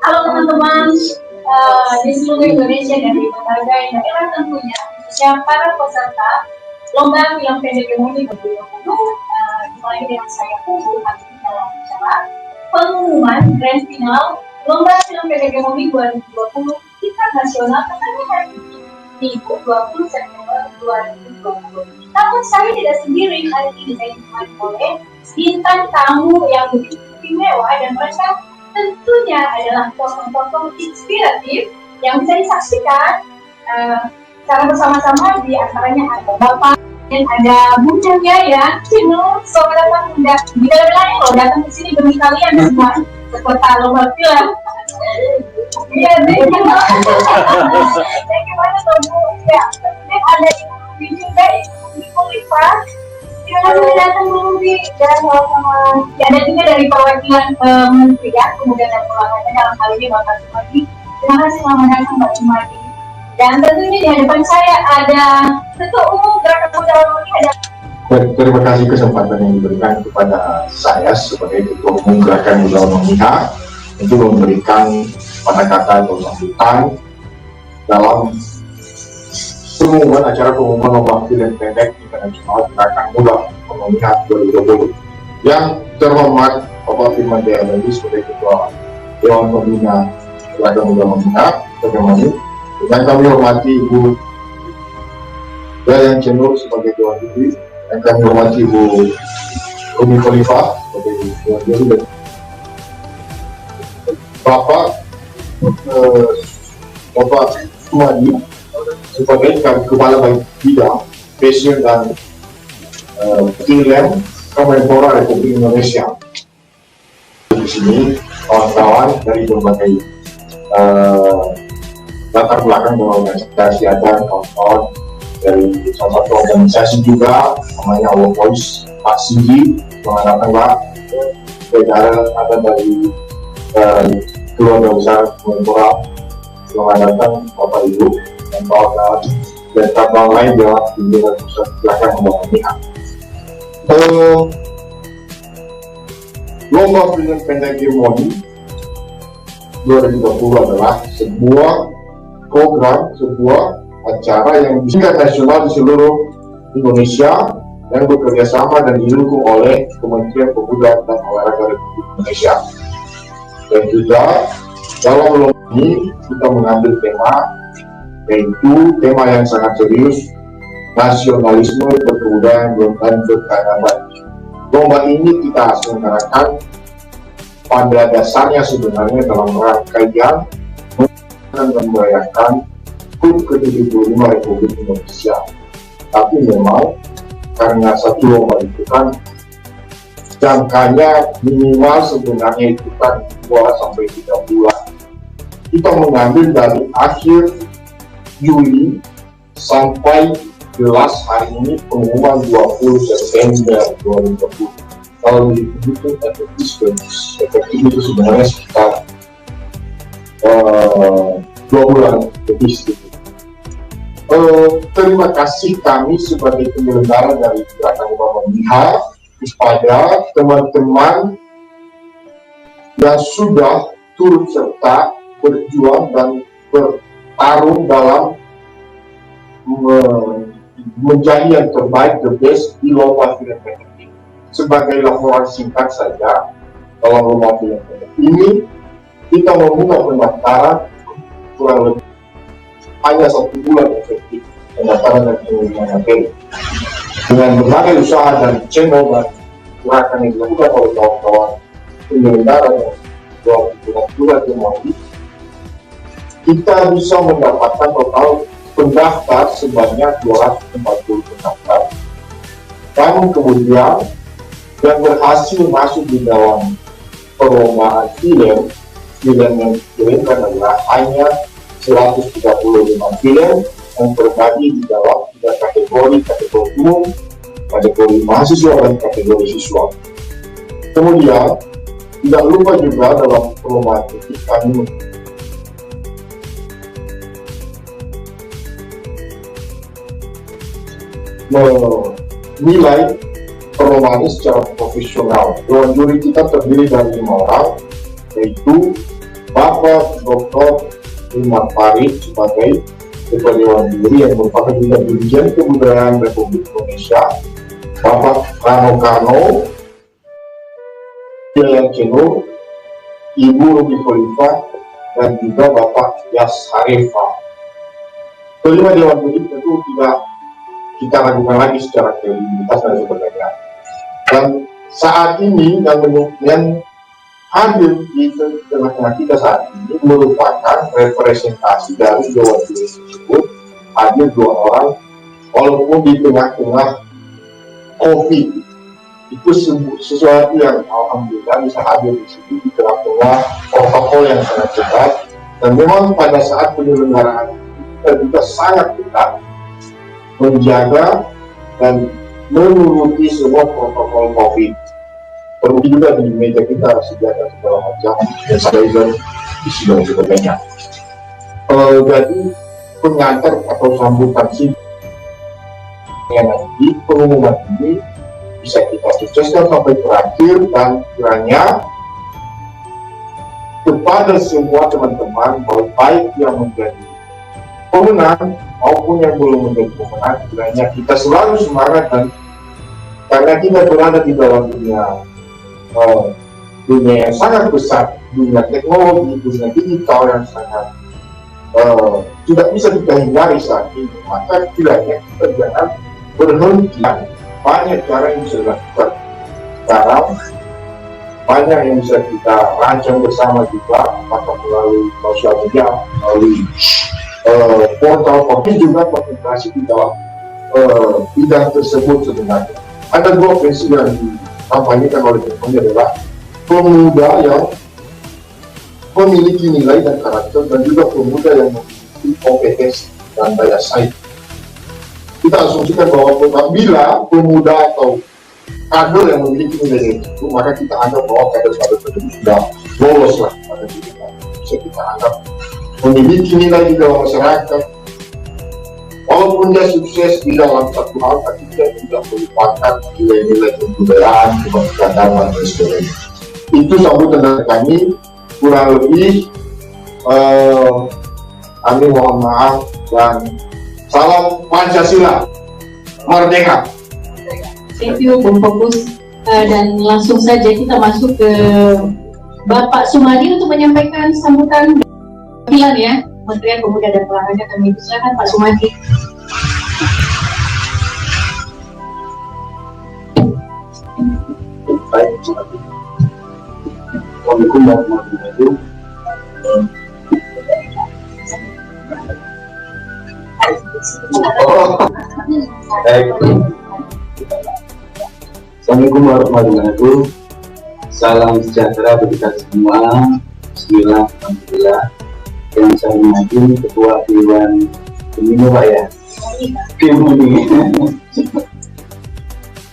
Halo teman-teman di seluruh Indonesia dan di berbagai daerah tentunya, khususnya para peserta lomba film pendek Gemoni 2020, dimulai dengan saya tunggu hari ini dalam acara pengumuman grand final lomba film pendek Gemoni 2020 tingkat nasional tanggal hari ini, Minggu 20 September 2020. Namun saya tidak sendiri, hari ini saya ditemani oleh bintang tamu yang begitu istimewa dan mereka tentunya adalah tokoh-tokoh inspiratif yang bisa disaksikan secara bersama-sama. Di antaranya ada Bapak dan ada Bunda ya, Cino, selamat datang Bunda. Bisa bilangnya loh datang ke sini demi kalian semua, seperti lomba film. Iya, thank you banget Bu. Ya, dan ada Ibu juga, Ibu Rifa. Terima kasih datang Bu Bi dan sama ya, ada juga dari perwakilan Menteri ya, Pemuda dan Olahraga dalam hal ini Bapak Sumadi. Terima kasih selamat datang Mbak Sumadi. Dan tentunya di hadapan saya ada Ketua Umum Gerakan Pemuda Olahraga ada. Terima kasih kesempatan yang diberikan kepada saya sebagai Ketua Umum Gerakan Pemuda Olahraga untuk memberikan kata-kata atau sambutan dalam acara pengumuman lomba film pendek internasional Gerakan Pemuda Olahraga 2020. Yang terhormat Bapak Firman Jaya Andi sebagai Ketua Dewan Pembina Gerakan Pemuda Olahraga Gemoni, dan kami hormati Ibu Yayan Cenur sebagai Dewan Pembina, dan kami hormati Ibu Umi Khalifah sebagai Dewan Pembina, Bapak Sumadi sebagai Kepala Bidang Fashion dan Film Kemenpora Republik Indonesia. Di sini kawan-kawan dari berbagai latar belakang berorganisasi, ada kawan-kawan dari salah satu organisasi juga namanya Our Voice, Pak Singgi, mengatakan Pak, ada dari keluarga besar Kemenpora, selamat datang Bapak Ibu dan kawan-kawan dan cabang lain dalam pimpinan pusat Gerakan Pemuda. Lomba film pendek Gemoni 2020 adalah sebuah program, sebuah acara yang tingkat nasional di seluruh Indonesia yang bekerja sama dan didukung oleh Kementerian Pemuda dan Olahraga Republik Indonesia. Dan juga dalam lomba ini kita mengambil tema, yaitu tema yang sangat serius, nasionalisme berkebudayaan dan berkeadaban. Lomba ini kita selenggarakan pada dasarnya sebenarnya dalam rangkaian dan merayakan HUT ke-75 Republik Indonesia. Tapi memang karena satu lomba itu kan jangkanya minimal sebenarnya itu kan 2-3 bulan. Kita mengambil dari akhir Juli sampai jelas hari ini pengumuman 20 September 2020. Kalau dihitung efektif itu sebenarnya sekitar 2 bulan lebih sedikit. Terima kasih kami sebagai penyelenggara dari Gerakan Pemuda Olahraga kepada teman-teman yang sudah turut serta berjuang dan bertarung dalam menjadi yang terbaik, the best di lomba film pendek ini. Sebagai laporan singkat saja, dalam lomba film pendek ini kita membuka pendaftaran kurang lebih hanya 1 bulan efektif pendaftaran dan pengumuman materi. Dengan berbagai usaha dan channel dan gerakan yang dilakukan oleh kawan-kawan penyelenggara yang bulan Gemoni, kita bisa mendapatkan total pendaftar sebanyak 240 pendaftar. Dan kemudian yang berhasil masuk di dalam perlombaan film yang dikirimkan adalah hanya 135 film yang terbagi di dalam 3 kategori umum, kategori mahasiswa dan kategori siswa. Kemudian tidak lupa juga dalam perlombaan ini kami menilai perlombaan ini secara profesional. Dewan juri kita terdiri dari 5 orang, yaitu Bapak Bapak Dr. Imam Farid sebagai Ketua Dewan Juri yang merupakan juga Dirjen Kebudayaan Republik Indonesia, Bapak Rano Karno, Yayan Cenur, Ibu Ruby Khalifa, dan juga Bapak Yas Harifah. Kelima Dewan Juri tentu tidak kita ragukan lagi secara kredibilitas dan sebagainya. Dan saat ini yang hadir di tengah-tengah kita saat ini merupakan representasi dari Dewan Juri tersebut. Hadir 2 orang, walaupun di tengah-tengah COVID, itu sesuatu yang alhamdulillah bisa hadir di sini di tengah-tengah protokol yang sangat ketat. Dan memang pada saat penyelenggaraan kita juga sangat ketat menjaga dan menuruti semua protokol COVID. Perlu juga di meja kita sediakan segala macam dan sanitizer di sini dan sebagainya. Jadi pengantar atau sambutan sih yang nanti pengumuman ini bisa kita sukseskan sampai terakhir, dan kiranya kepada semua teman-teman baik yang menjadi pemenang maupun yang belum menjadi pemenang, kiranya kita selalu semangat, dan karena kita berada di dalam dunia yang sangat besar, dunia teknologi, dunia digital yang sangat tidak bisa kita hindari saat ini, maka kiranya kita jangan berhenti. Banyak cara yang bisa dilakukan sekarang, banyak yang bisa kita rancang bersama juga, apakah melalui sosial media, melalui portal, tapi juga konsentrasi di dalam bidang tersebut sebenarnya. Ada 2 prinsip yang dikampanyekan oleh teman-teman adalah pemuda yang memiliki nilai dan karakter, dan juga pemuda yang memiliki kompetensi dan daya saing. Kita asumsikan bahwa apabila pemuda atau kader yang memiliki nilai itu, maka kita anggap bahwa kader-kader tersebut sudah lolos lah pada diri kita. Bisa kita anggap memiliki nilai di dalam masyarakat. Walaupun dia sukses di dalam satu hal, tapi dia tidak melupakan nilai-nilai kebudayaan, keberagaman, dan sebagainya. Itu sambutan dari kami. Kurang lebih kami mohon maaf, dan salam Pancasila Merdeka. Thank you, Bung Fokus. Dan langsung saja kita masuk ke Bapak Sumadi untuk menyampaikan sambutan pilihan ya, Kementerian Pemuda dan Olahraga. Kami silakan Pak Sumadi. Baik, Assalamualaikum warahmatullahi wabarakatuh. Baik. Assalamualaikum warahmatullahi wabarakatuh. Salam sejahtera bagi kita semua. Bismillah, alhamdulillah. Yang saya hormati Ketua Dewan Pembina Pak ya. Pembina.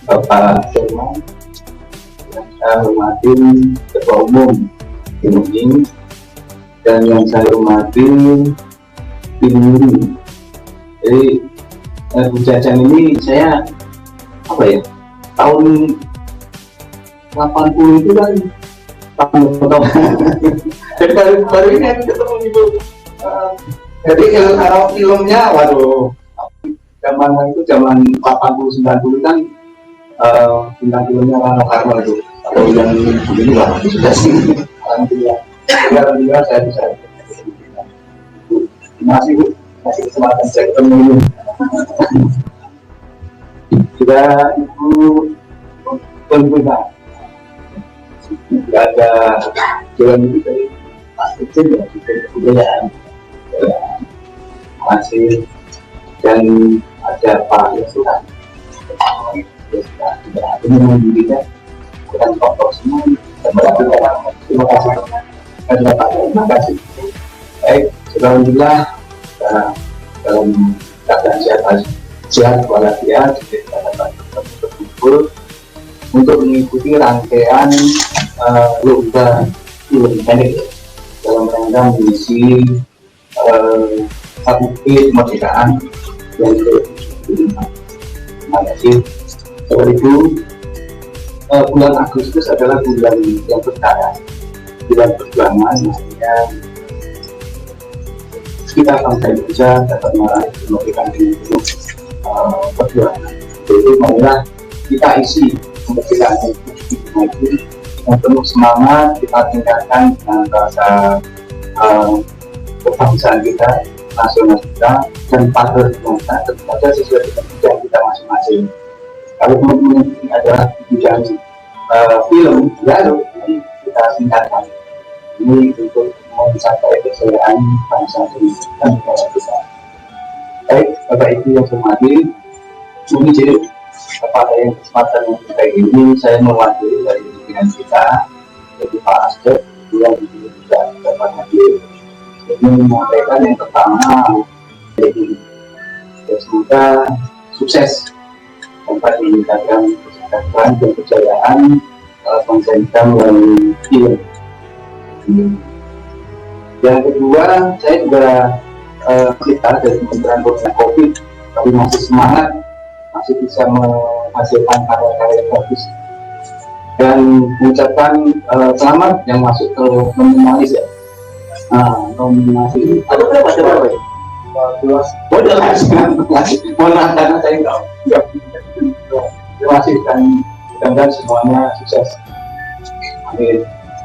Bapak Firman. Yang saya hormati Ketua Umum Pembina, dan yang saya hormati Pembina. Jadi Bu Jajan ini saya apa ya, tahun 80 itu kan tahun pertama. Jadi baru ini aku ketemu Ibu. Jadi kalau filmnya, waduh, zaman itu zaman 80 90 kan bintang filmnya Rano Karno itu, atau yang ini lah sudah sih. Alhamdulillah saya bisa. Terima kasih Bu, kasih kesempatan saya ketemu. Sudah Ibu Pembina, tidak ada jalan ini dari Pak Kecil ya, kebudayaan masih, dan ada Pak Yasuhan. Tidak ada yang dirinya bukan tokoh semua. Terima kasih. Terima kasih. Baik, alhamdulillah dalam keadaan sehat walafiat kita dapat berkumpul untuk mengikuti rangkaian lomba film pendek dalam rangka mengisi HUT kemerdekaan yang ke-75. Terima kasih. Setelah itu bulan Agustus adalah bulan yang berkara, bulan perjuangan, maksudnya kita bangsa Indonesia dapat meraih kemerdekaan ini perjuangan. Jadi marilah kita isi kemerdekaan itu dengan penuh semangat, kita tingkatkan dengan rasa kebangsaan kita, nasional kita, dan patriotisme kita, tentu saja sesuai dengan bidang kita masing-masing. Kalau teman-teman ini adalah bidang film, lalu kita tingkatkan ini untuk mencapai kejayaan bangsa Indonesia dan negara kita. Baik, Bapak Ibu yang saya hormati, mungkin jadi kepada yang kesempatan yang kita ini, saya mewakili dari pimpinan kita, yaitu Pak Asdek, yang juga dapat hadir. Ini menyampaikan yang pertama, jadi semoga sukses dapat meningkatkan kesejahteraan dan kejayaan bangsa kita melalui film. Yang kedua, saya juga kita dari Kementerian Koordinasi Covid, tapi masih semangat, masih bisa menghasilkan karya-karya yang bagus, dan mengucapkan selamat yang masuk ke nominalis ya. Nominasi ada berapa ya? 12. Mohon maaf karena saya nggak. Terima kasih dan mudah-mudahan semuanya sukses. Amin.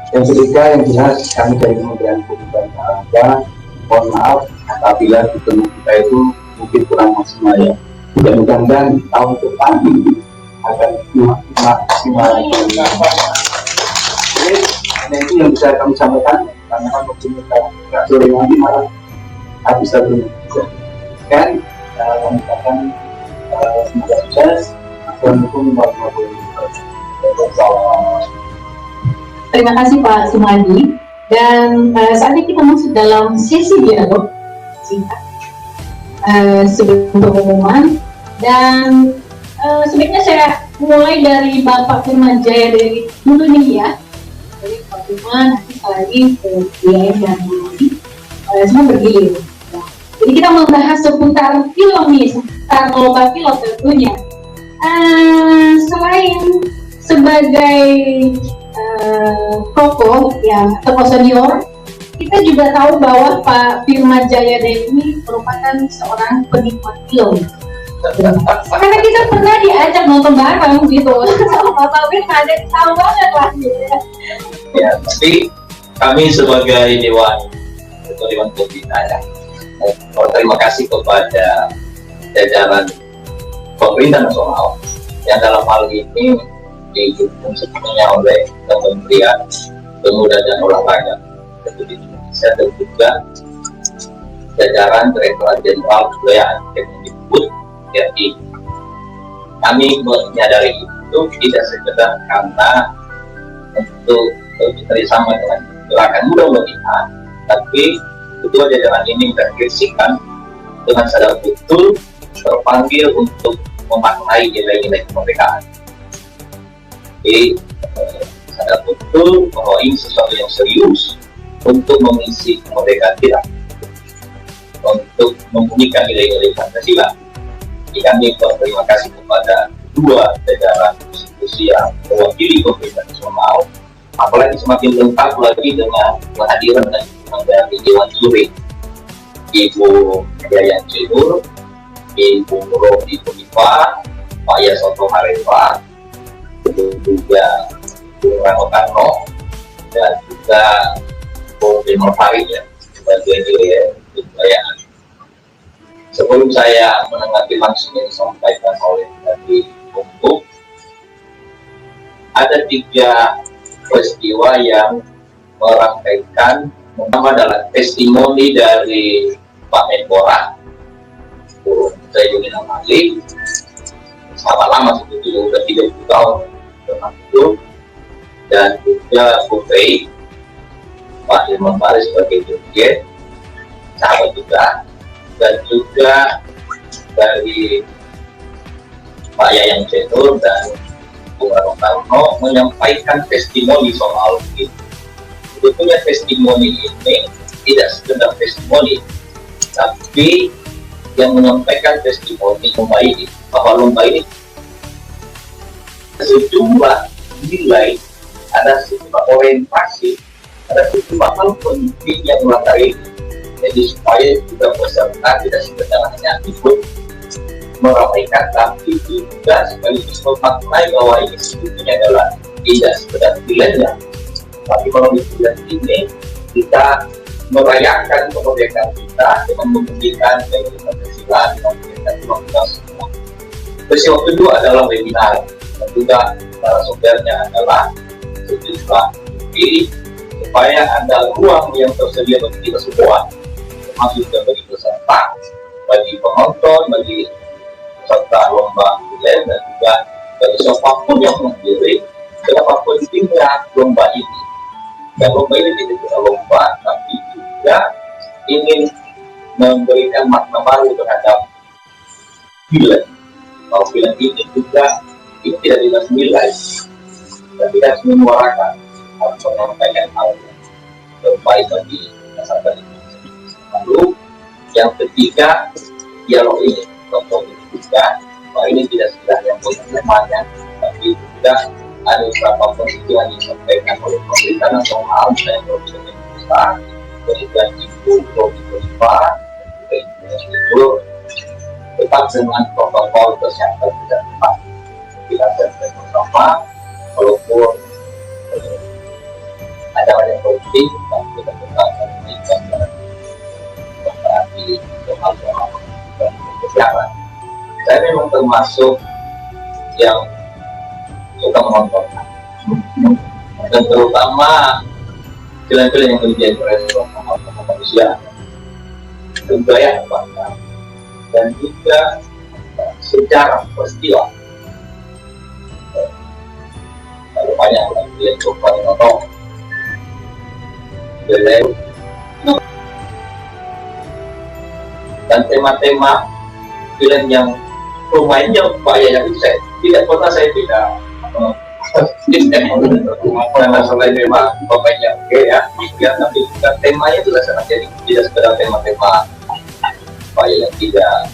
Yang ketiga, yang jelas kami dari Kementerian Hukum dan Olahraga, mohon maaf apabila pertemuan kita itu mungkin kurang maksimal ya. Dan mudah-mudahan tahun depan akan maksimal. Jadi itu yang bisa kami sampaikan, karena kan waktu kita nggak sore nanti malah habis satu kan kami akan semoga sukses. Assalamualaikum warahmatullahi wabarakatuh. Terima kasih Pak Sumadi. Dan saatnya kita masuk dalam sesi dialog singkat sebelum pengumuman. Dan sebaiknya saya mulai dari Bapak Firman Jaya dari dulu nih ya. Dari Pak Firman, nanti lagi ke BM dan Muli. Semua bergilir. Ya. Jadi kita membahas seputar film nih, seputar lomba film tentunya. Selain sebagai tokoh ya, tokoh senior, kita juga tahu bahwa Pak Firman Jaya ini merupakan seorang penikmat film. Karena kita pernah diajak nonton bareng gitu sama Bapak Firman, dan tahu banget lah gitu ya. Ya, tapi kami sebagai Dewan Pembina ya, terima kasih kepada jajaran pemerintah nasional yang dalam hal ini didukung sepenuhnya oleh Kementerian Pemuda dan Olahraga Republik Indonesia dan juga jajaran Direktorat Jenderal Kebudayaan Kemendikbud. Jadi kami menyadari itu tidak sekedar karena untuk bekerjasama dengan gerakan muda pembinaan, tapi kedua jajaran ini merefleksikan dengan sadar betul terpanggil untuk memaknai nilai-nilai kemerdekaan. Jadi sadar betul bahwa ini sesuatu yang serius untuk mengisi kemerdekaan kita, untuk membunyikan nilai-nilai Pancasila. Jadi kami berterima kasih kepada dua jajaran institusi yang mewakili pemerintah nasional, apalagi semakin lengkap lagi dengan kehadiran dan dukungan dari Dewan Juri, Ibu Yayan Cinur, Ibu Robi Punifa, Pak Yasoto Harefa, juga Bu Rano Karno, dan juga Bu Demor Farid ya, sebagai Dewan Kebudayaan. Sebelum saya menanggapi langsung yang disampaikan oleh tadi untuk ada 3 peristiwa yang merangkaikan, pertama adalah testimoni dari Pak Menpora Zainuddin Amali, sangat lama sebetulnya sudah 30 tahun tentang itu, dan juga Bu Fei, Pak Hilman Faris sebagai dirjen, sahabat juga, dan juga dari Pak Yayan Cenur dan Bung Karno menyampaikan testimoni soal itu. Sebetulnya testimoni ini tidak sekedar testimoni, tapi yang menyampaikan testimoni lomba ini, bahwa lomba ini sejumlah nilai, ada sejumlah orientasi, ada sejumlah hal penting yang melatar ini. Jadi supaya juga peserta tidak sekedar hanya ikut meramaikan, tapi juga sekaligus memaknai bahwa ini sebetulnya adalah tidak sekedar pilihannya, tapi kalau di bulan ini kita merayakan kemerdekaan kita dengan memberikan Pancasila, memberikan ruang kita semua. Peristiwa kedua adalah webinar, dan juga narasumbernya adalah sejumlah bukti supaya ada ruang yang tersedia bagi kita semua, termasuk juga bagi peserta, bagi penonton, bagi peserta lomba dan juga bagi siapapun yang menghadiri, betapa pentingnya lomba ini. Dan lomba ini tidak cuma lomba, tapi juga ingin memberikan makna baru terhadap film. Kalau film ini juga ini tidak bisa nilai, dan tidak harus menyuarakan, harus menyampaikan hal yang terbaik bagi masyarakat ini. Lalu yang ketiga, dialog ini, contoh ini juga, bahwa ini tidak sekedar yang temannya, tapi juga ada beberapa posisi yang disampaikan oleh pemerintah nasional, misalnya Provinsi Besar, kemudian Ibu Robi Kolipa, dan juga tetap dengan protokol kesehatan tidak tepat. Kita selesai bersama, walaupun ada yang penting, tapi kita tetap memberikan berarti soal-soal kesehatan. Saya memang termasuk yang suka menonton, dan terutama film-film yang lebih ekspresif manusia, budaya bangsa, dan juga sejarah peristiwa. Kalau banyak orang yang suka menonton, dan tema-tema film yang lumayan jauh bahaya yang saya tidak pernah saya tidak masalah tema pokoknya oke ya, tapi juga temanya juga sangat jadi tidak sekedar tema-tema bahaya yang tidak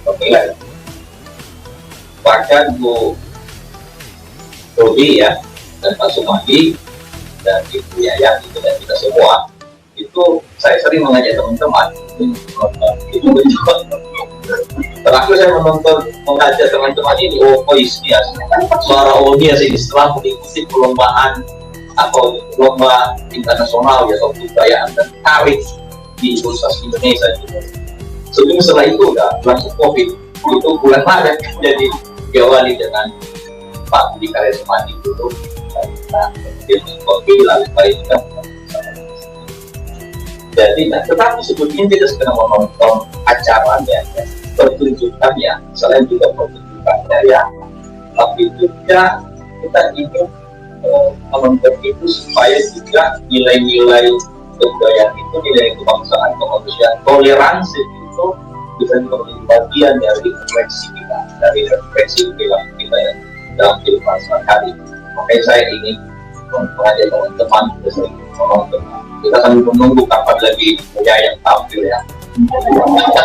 oke lah. Bahkan Bu Rodi ya, dan Pak Sumadi dan Ibu Yayat itu dan kita semua itu saya sering mengajak teman-teman itu menunjukkan. Terakhir saya mengajak teman-teman ini Oisias, suara Onias ini setelah mengikuti perlombaan atau lomba internasional ya, atau kebudayaan dan tarik di Universitas Indonesia juga. Sebelum setelah itu udah langsung COVID, itu bulan Maret jadi diawali dengan Pak Budi Karya Sumadi dulu, dan kemudian COVID lalu baikkan. Jadi, tetapi sebetulnya tidak sekedar menonton acaranya, ya, pertunjukannya, selain juga pertunjukannya ya, tapi juga kita ingin menonton itu supaya juga nilai-nilai kebudayaan itu, nilai kebangsaan, kemanusiaan, toleransi itu bisa menjadi bagian dari refleksi kita, dari refleksi perilaku kita yang dalam kehidupan sehari-hari. Makanya saya ingin mengajak teman-teman sering menonton. Kita sambil menunggu kapan lagi punya yang tampil ya,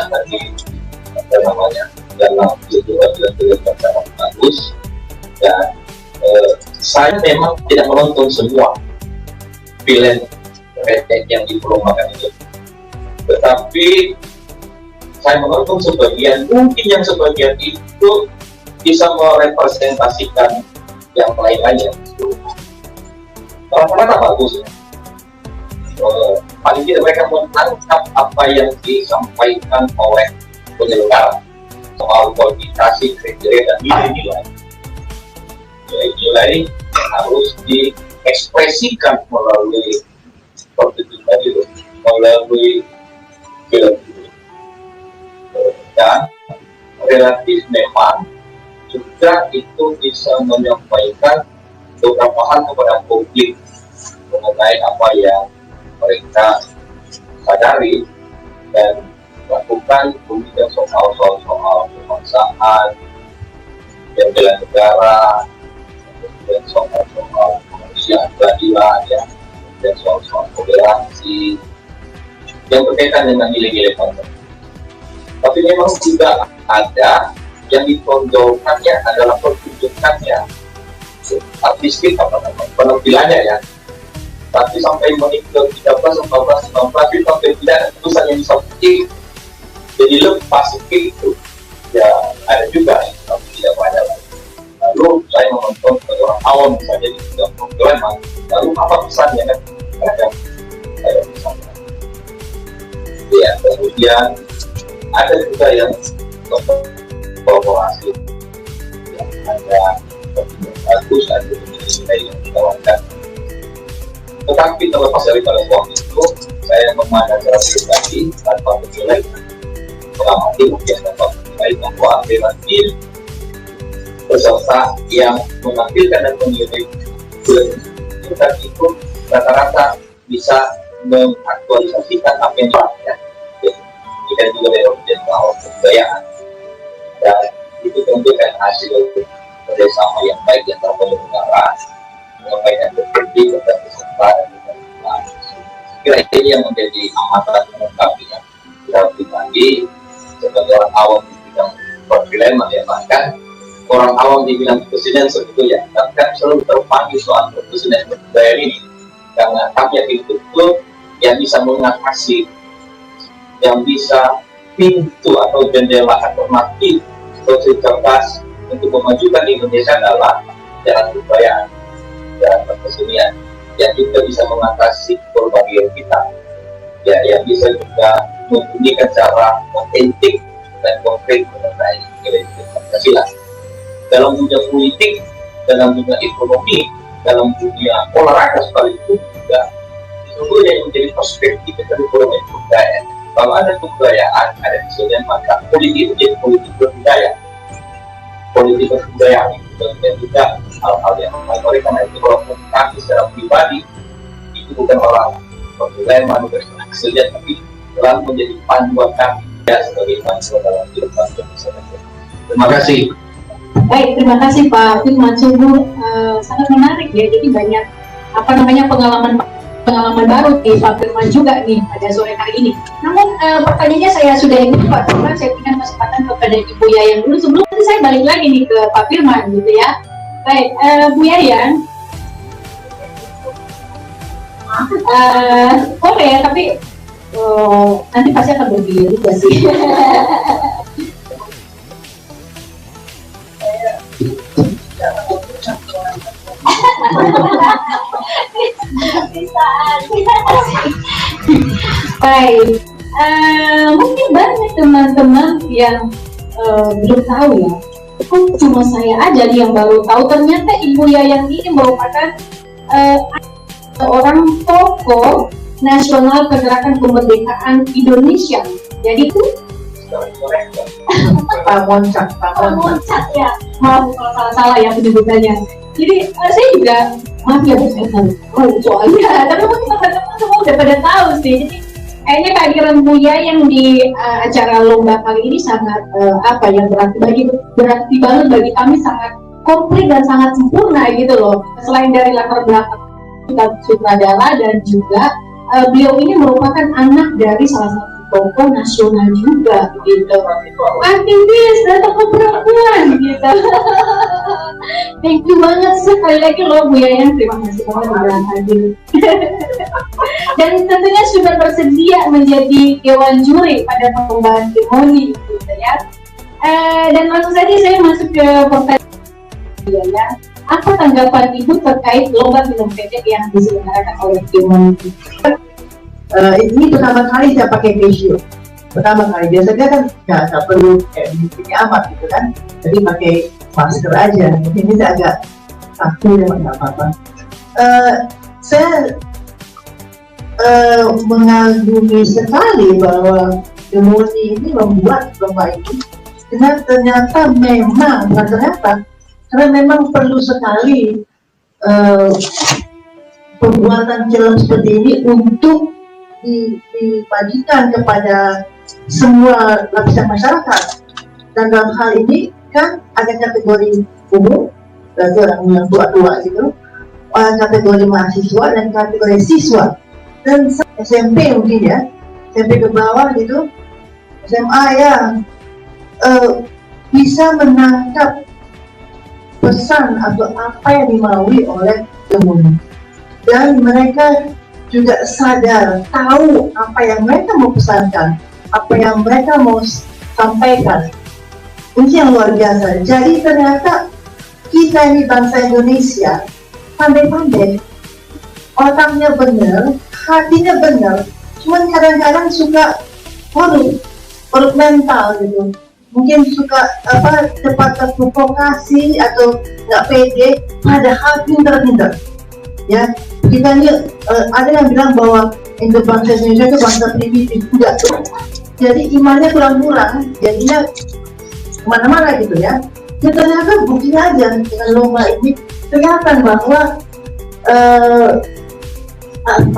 lagi apa namanya dalam film-film yang sangat bagus. Dan saya memang tidak menonton semua film pendek yang diperlombangkan itu, tetapi saya menonton sebagian, mungkin yang sebagian itu bisa merepresentasikan yang lain-lainnya. Rata-rata bagus ya. Paling tidak mereka menangkap apa yang disampaikan oleh penyelenggara soal kualifikasi, kriteria dan nilai-nilai. Nilai-nilai harus diekspresikan melalui pertunjukan itu, melalui film itu. Dan relatif memang juga itu bisa menyampaikan beberapa hal kepada publik mengenai apa yang mereka sadari dan lakukan, kemudian soal kebangsaan, yang bela negara, kemudian soal kemanusiaan, keadilan, ya, dan soal toleransi yang berkaitan dengan nilai-nilai bangsa. Tapi memang juga ada yang ditonjolkannya adalah pertunjukannya, artistik apa namanya, penampilannya ya. Tapi sampai menit ke 13, 14, 15 itu sampai tidak ada tulisan yang itu ya ada juga, tapi tidak banyak. Lalu saya menonton orang awam misalnya di bidang perfilman, lalu apa pesannya kan? Kadang saya pesannya. Ya, kemudian ada juga yang kolaborasi, yang ada bagus, ada nilai yang ditawarkan. Tetapi terlepas daripada uang itu, saya memandang secara pribadi tanpa menilai, mengamati mungkin tanpa menilai bahwa film film peserta yang menampilkan dan menilai film itu rata-rata bisa mengaktualisasikan apa yang ya. Kita juga dari objek bahwa kebudayaan, dan itu tentu kan hasil kerjasama yang baik antara penyelenggara, menyampaikan berarti kepada peserta dan peserta. Kira ini yang menjadi amatan kami ya. Kita pribadi sebagai orang awam di bidang perfilman ya, bahkan orang awam di bidang presiden sebetulnya, bahkan selalu terpanggil soal presiden budaya ini, karena kami yakin betul yang bisa mengatasi, yang bisa pintu atau jendela alternatif solusi cerdas untuk memajukan Indonesia adalah jalan kebudayaan dan kesenian yang juga bisa mengatasi berbagai kita ya, yang bisa juga membunyikan secara otentik dan konkret mengenai nilai-nilai Pancasila dalam dunia politik, dalam dunia ekonomi, dalam dunia olahraga sekalipun juga itu yang menjadi perspektif dari ekonomi budaya. Kalau ada kebudayaan, ada kesenian, maka politik menjadi politik berbudaya. Politik berbudaya itu dan juga hal-hal yang lain. Oleh karena itu, kalau kami secara pribadi itu bukan orang perfilman, bukan kesenian, tapi telah menjadi panduan kami ya, sebagai panduan dalam kehidupan bersama. Terima kasih. Baik, terima kasih Pak Firman. Sungguh sangat menarik ya. Jadi banyak pengalaman baru di Pak Firman juga nih pada sore hari ini. Namun pertanyaannya saya sudah ingin Pak Firman, saya berikan kesempatan kepada Ibu Yayan dulu. Sebelum nanti saya balik lagi nih ke Pak Firman gitu ya. Baik, Bu Yayan. Boleh ya, tapi nanti pasti akan berbeda juga sih. Baik, mungkin banyak teman-teman yang belum tahu ya. Kok cuma saya aja nih yang baru tahu, ternyata Ibu Yayan ini merupakan seorang tokoh nasional pergerakan kemerdekaan Indonesia. Jadi itu Pak Moncat ya, maaf kalau salah ya penyebutannya. Jadi saya juga maaf ya soalnya, tapi mungkin teman-teman semua udah pada tahu sih. Jadi kayaknya kehadiran Bu Yayan di acara lomba kali ini sangat berarti banget bagi kami, sangat komplit dan sangat sempurna gitu loh. Selain dari latar belakang sutradara dan juga beliau ini merupakan anak dari salah satu tokoh nasional juga gitu, aktivis dan tokoh perempuan gitu. Thank you banget sekali lagi loh Bu Yayan, terima kasih banget sudah hadir. Dan tentunya sudah bersedia menjadi dewan juri pada perlombaan Timoni gitu ya. Dan langsung saja saya masuk ke pertanyaan ya. Apa tanggapan Ibu terkait lomba film pendek yang diselenggarakan oleh Timoni? Ini pertama kali saya pakai face shield. Pertama kali, biasanya kan nggak perlu kayak gini amat gitu kan, jadi pakai masker aja. Ini saya agak takut ya, nggak apa-apa. Saya mengagumi sekali bahwa Timoni ini membuat lomba ini, karena ternyata memang karena memang perlu sekali pembuatan film seperti ini untuk dibagikan kepada semua lapisan masyarakat. Dan dalam hal ini kan ada kategori umum, berarti orang yang tua-tua gitu, kategori mahasiswa dan kategori siswa, dan SMP mungkin ya, SMP ke bawah gitu, SMA yang bisa menangkap pesan atau apa yang dimaui oleh Timoni, dan mereka juga sadar, tahu apa yang mereka mau pesankan, apa yang mereka mau sampaikan. Ini yang luar biasa. Jadi ternyata kita ini bangsa Indonesia pandai-pandai, otaknya benar, hatinya benar, cuman kadang-kadang suka korup mental gitu. Mungkin suka cepat terprovokasi atau nggak pede, padahal pintar-pintar. Ya, kita ini ada yang bilang bahwa bangsa Indonesia itu bangsa primitif, enggak. Jadi imannya kurang-kurang, jadinya kemana-mana gitu ya. Ya ternyata buktinya aja dengan lomba ini kelihatan bahwa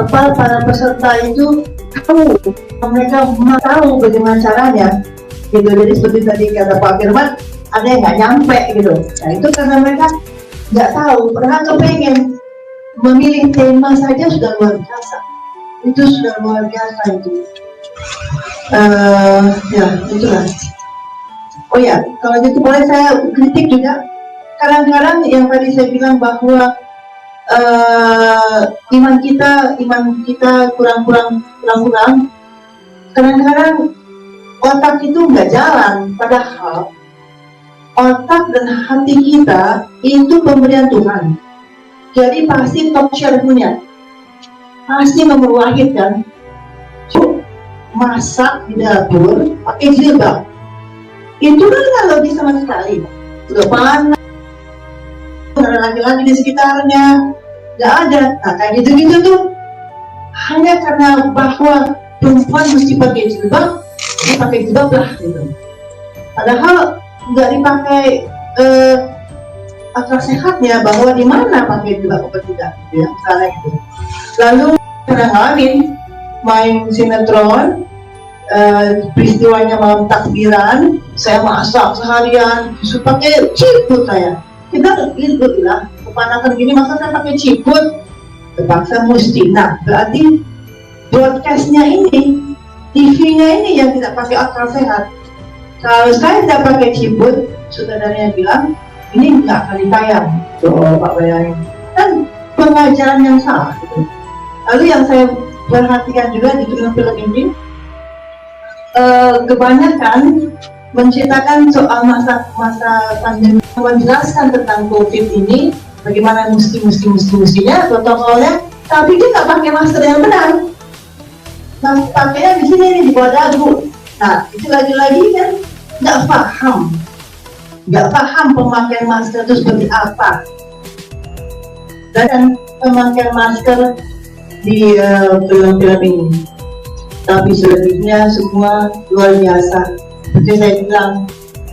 para peserta itu tahu, mereka tahu bagaimana caranya gitu. Jadi seperti tadi kata Pak Firman, ada yang nggak nyampe gitu. Nah itu karena mereka nggak tahu, padahal kepengen memilih tema saja sudah luar biasa. Itu sudah luar biasa itu. Ya itulah. Oh ya, kalau gitu boleh saya kritik juga. Kadang-kadang yang tadi saya bilang bahwa iman kita kurang. Kadang-kadang otak itu nggak jalan, padahal otak dan hati kita itu pemberian Tuhan. Jadi pasti top share punya, pasti nomor wahid kan. Masak di dapur pakai jilbab, itu kan nggak logis sama sekali. Udah panas, ada laki-laki di sekitarnya, nggak ada. Nah kayak gitu-gitu tuh hanya karena bahwa perempuan mesti pakai jilbab, dia pakai jilbab lah gitu. Padahal nggak dipakai akal sehatnya bahwa di mana pakai jilbab apa tidak, gitu ya, misalnya gitu. Lalu kadang ngalamin main sinetron, peristiwanya malam takbiran, saya masak seharian, justru pakai ciput saya. Kita ribut lah, kepanasan gini masa saya pakai ciput, terpaksa mesti. Nah, berarti broadcastnya ini, TV-nya ini yang tidak pakai akal sehat. Kalau saya tidak pakai ciput, saudaranya bilang, ini nggak akan ditayang. Tuh, Pak bayangin. Kan pengajaran yang salah. Gitu. Lalu yang saya perhatikan juga di film-film ini, kebanyakan menceritakan soal masa pandemi, menjelaskan tentang COVID ini, bagaimana mestinya protokolnya, tapi dia nggak pakai masker yang benar. Nah, pakainya di sini nih, di bawah dagu. Nah, itu lagi-lagi kan nggak paham pemakaian masker itu seperti apa. Dan pemakaian masker di film-film ini. Tapi selebihnya semua luar biasa. Seperti saya bilang,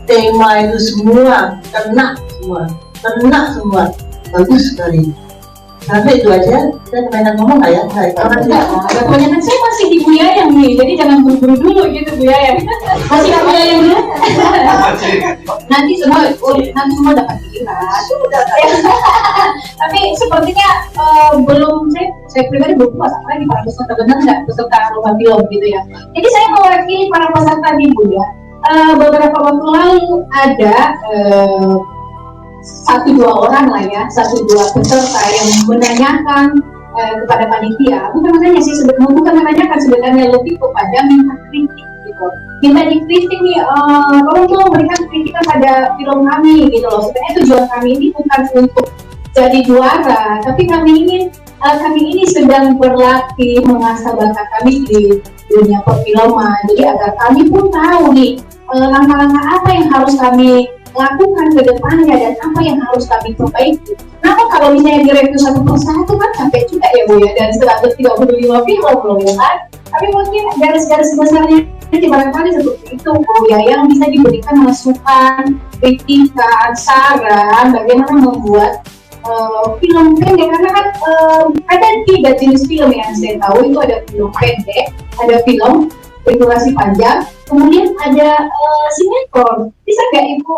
tema itu semua kena semua, bagus sekali. Sampai itu aja, saya kebanyakan ngomong nggak ya? Kebanyakan saya masih di Bu Yayang nih, jadi jangan buru-buru dulu gitu Bu Yayang. Masih di Bu Yayang dulu. Nanti semua dapat pikiran. Tapi sepertinya belum, saya pribadi belum puas, apalagi para peserta, benar nggak peserta lomba film gitu ya. Jadi saya mewakili para peserta nih Bu ya. Beberapa waktu lalu ada 1-2 orang lah ya, 1-2 peserta yang menanyakan kepada panitia, bukan menanyakan sebenarnya lebih kepada minta kritik gitu, minta dikritik nih, tolong dong berikan kritikan pada film kami gitu loh. Sebenarnya tujuan kami ini bukan untuk jadi juara, tapi kami ini sedang berlatih mengasah bakat kami di dunia perfilman, jadi agar kami pun tahu nih langkah-langkah apa yang harus kami lakukan ke depannya dan apa yang harus kami perbaiki. Kenapa kalau misalnya direview satu persatu kan capek juga ya Bu ya, dan 135 film loh ya kan. Tapi mungkin garis-garis besarnya barangkali seperti itu Bu ya, yang bisa diberikan masukan, kritikan, saran bagaimana membuat film pendek, karena kan ada 3 jenis film yang saya tahu, itu ada film pendek, ada film berdurasi panjang, kemudian ada sinetron. Bisa nggak Ibu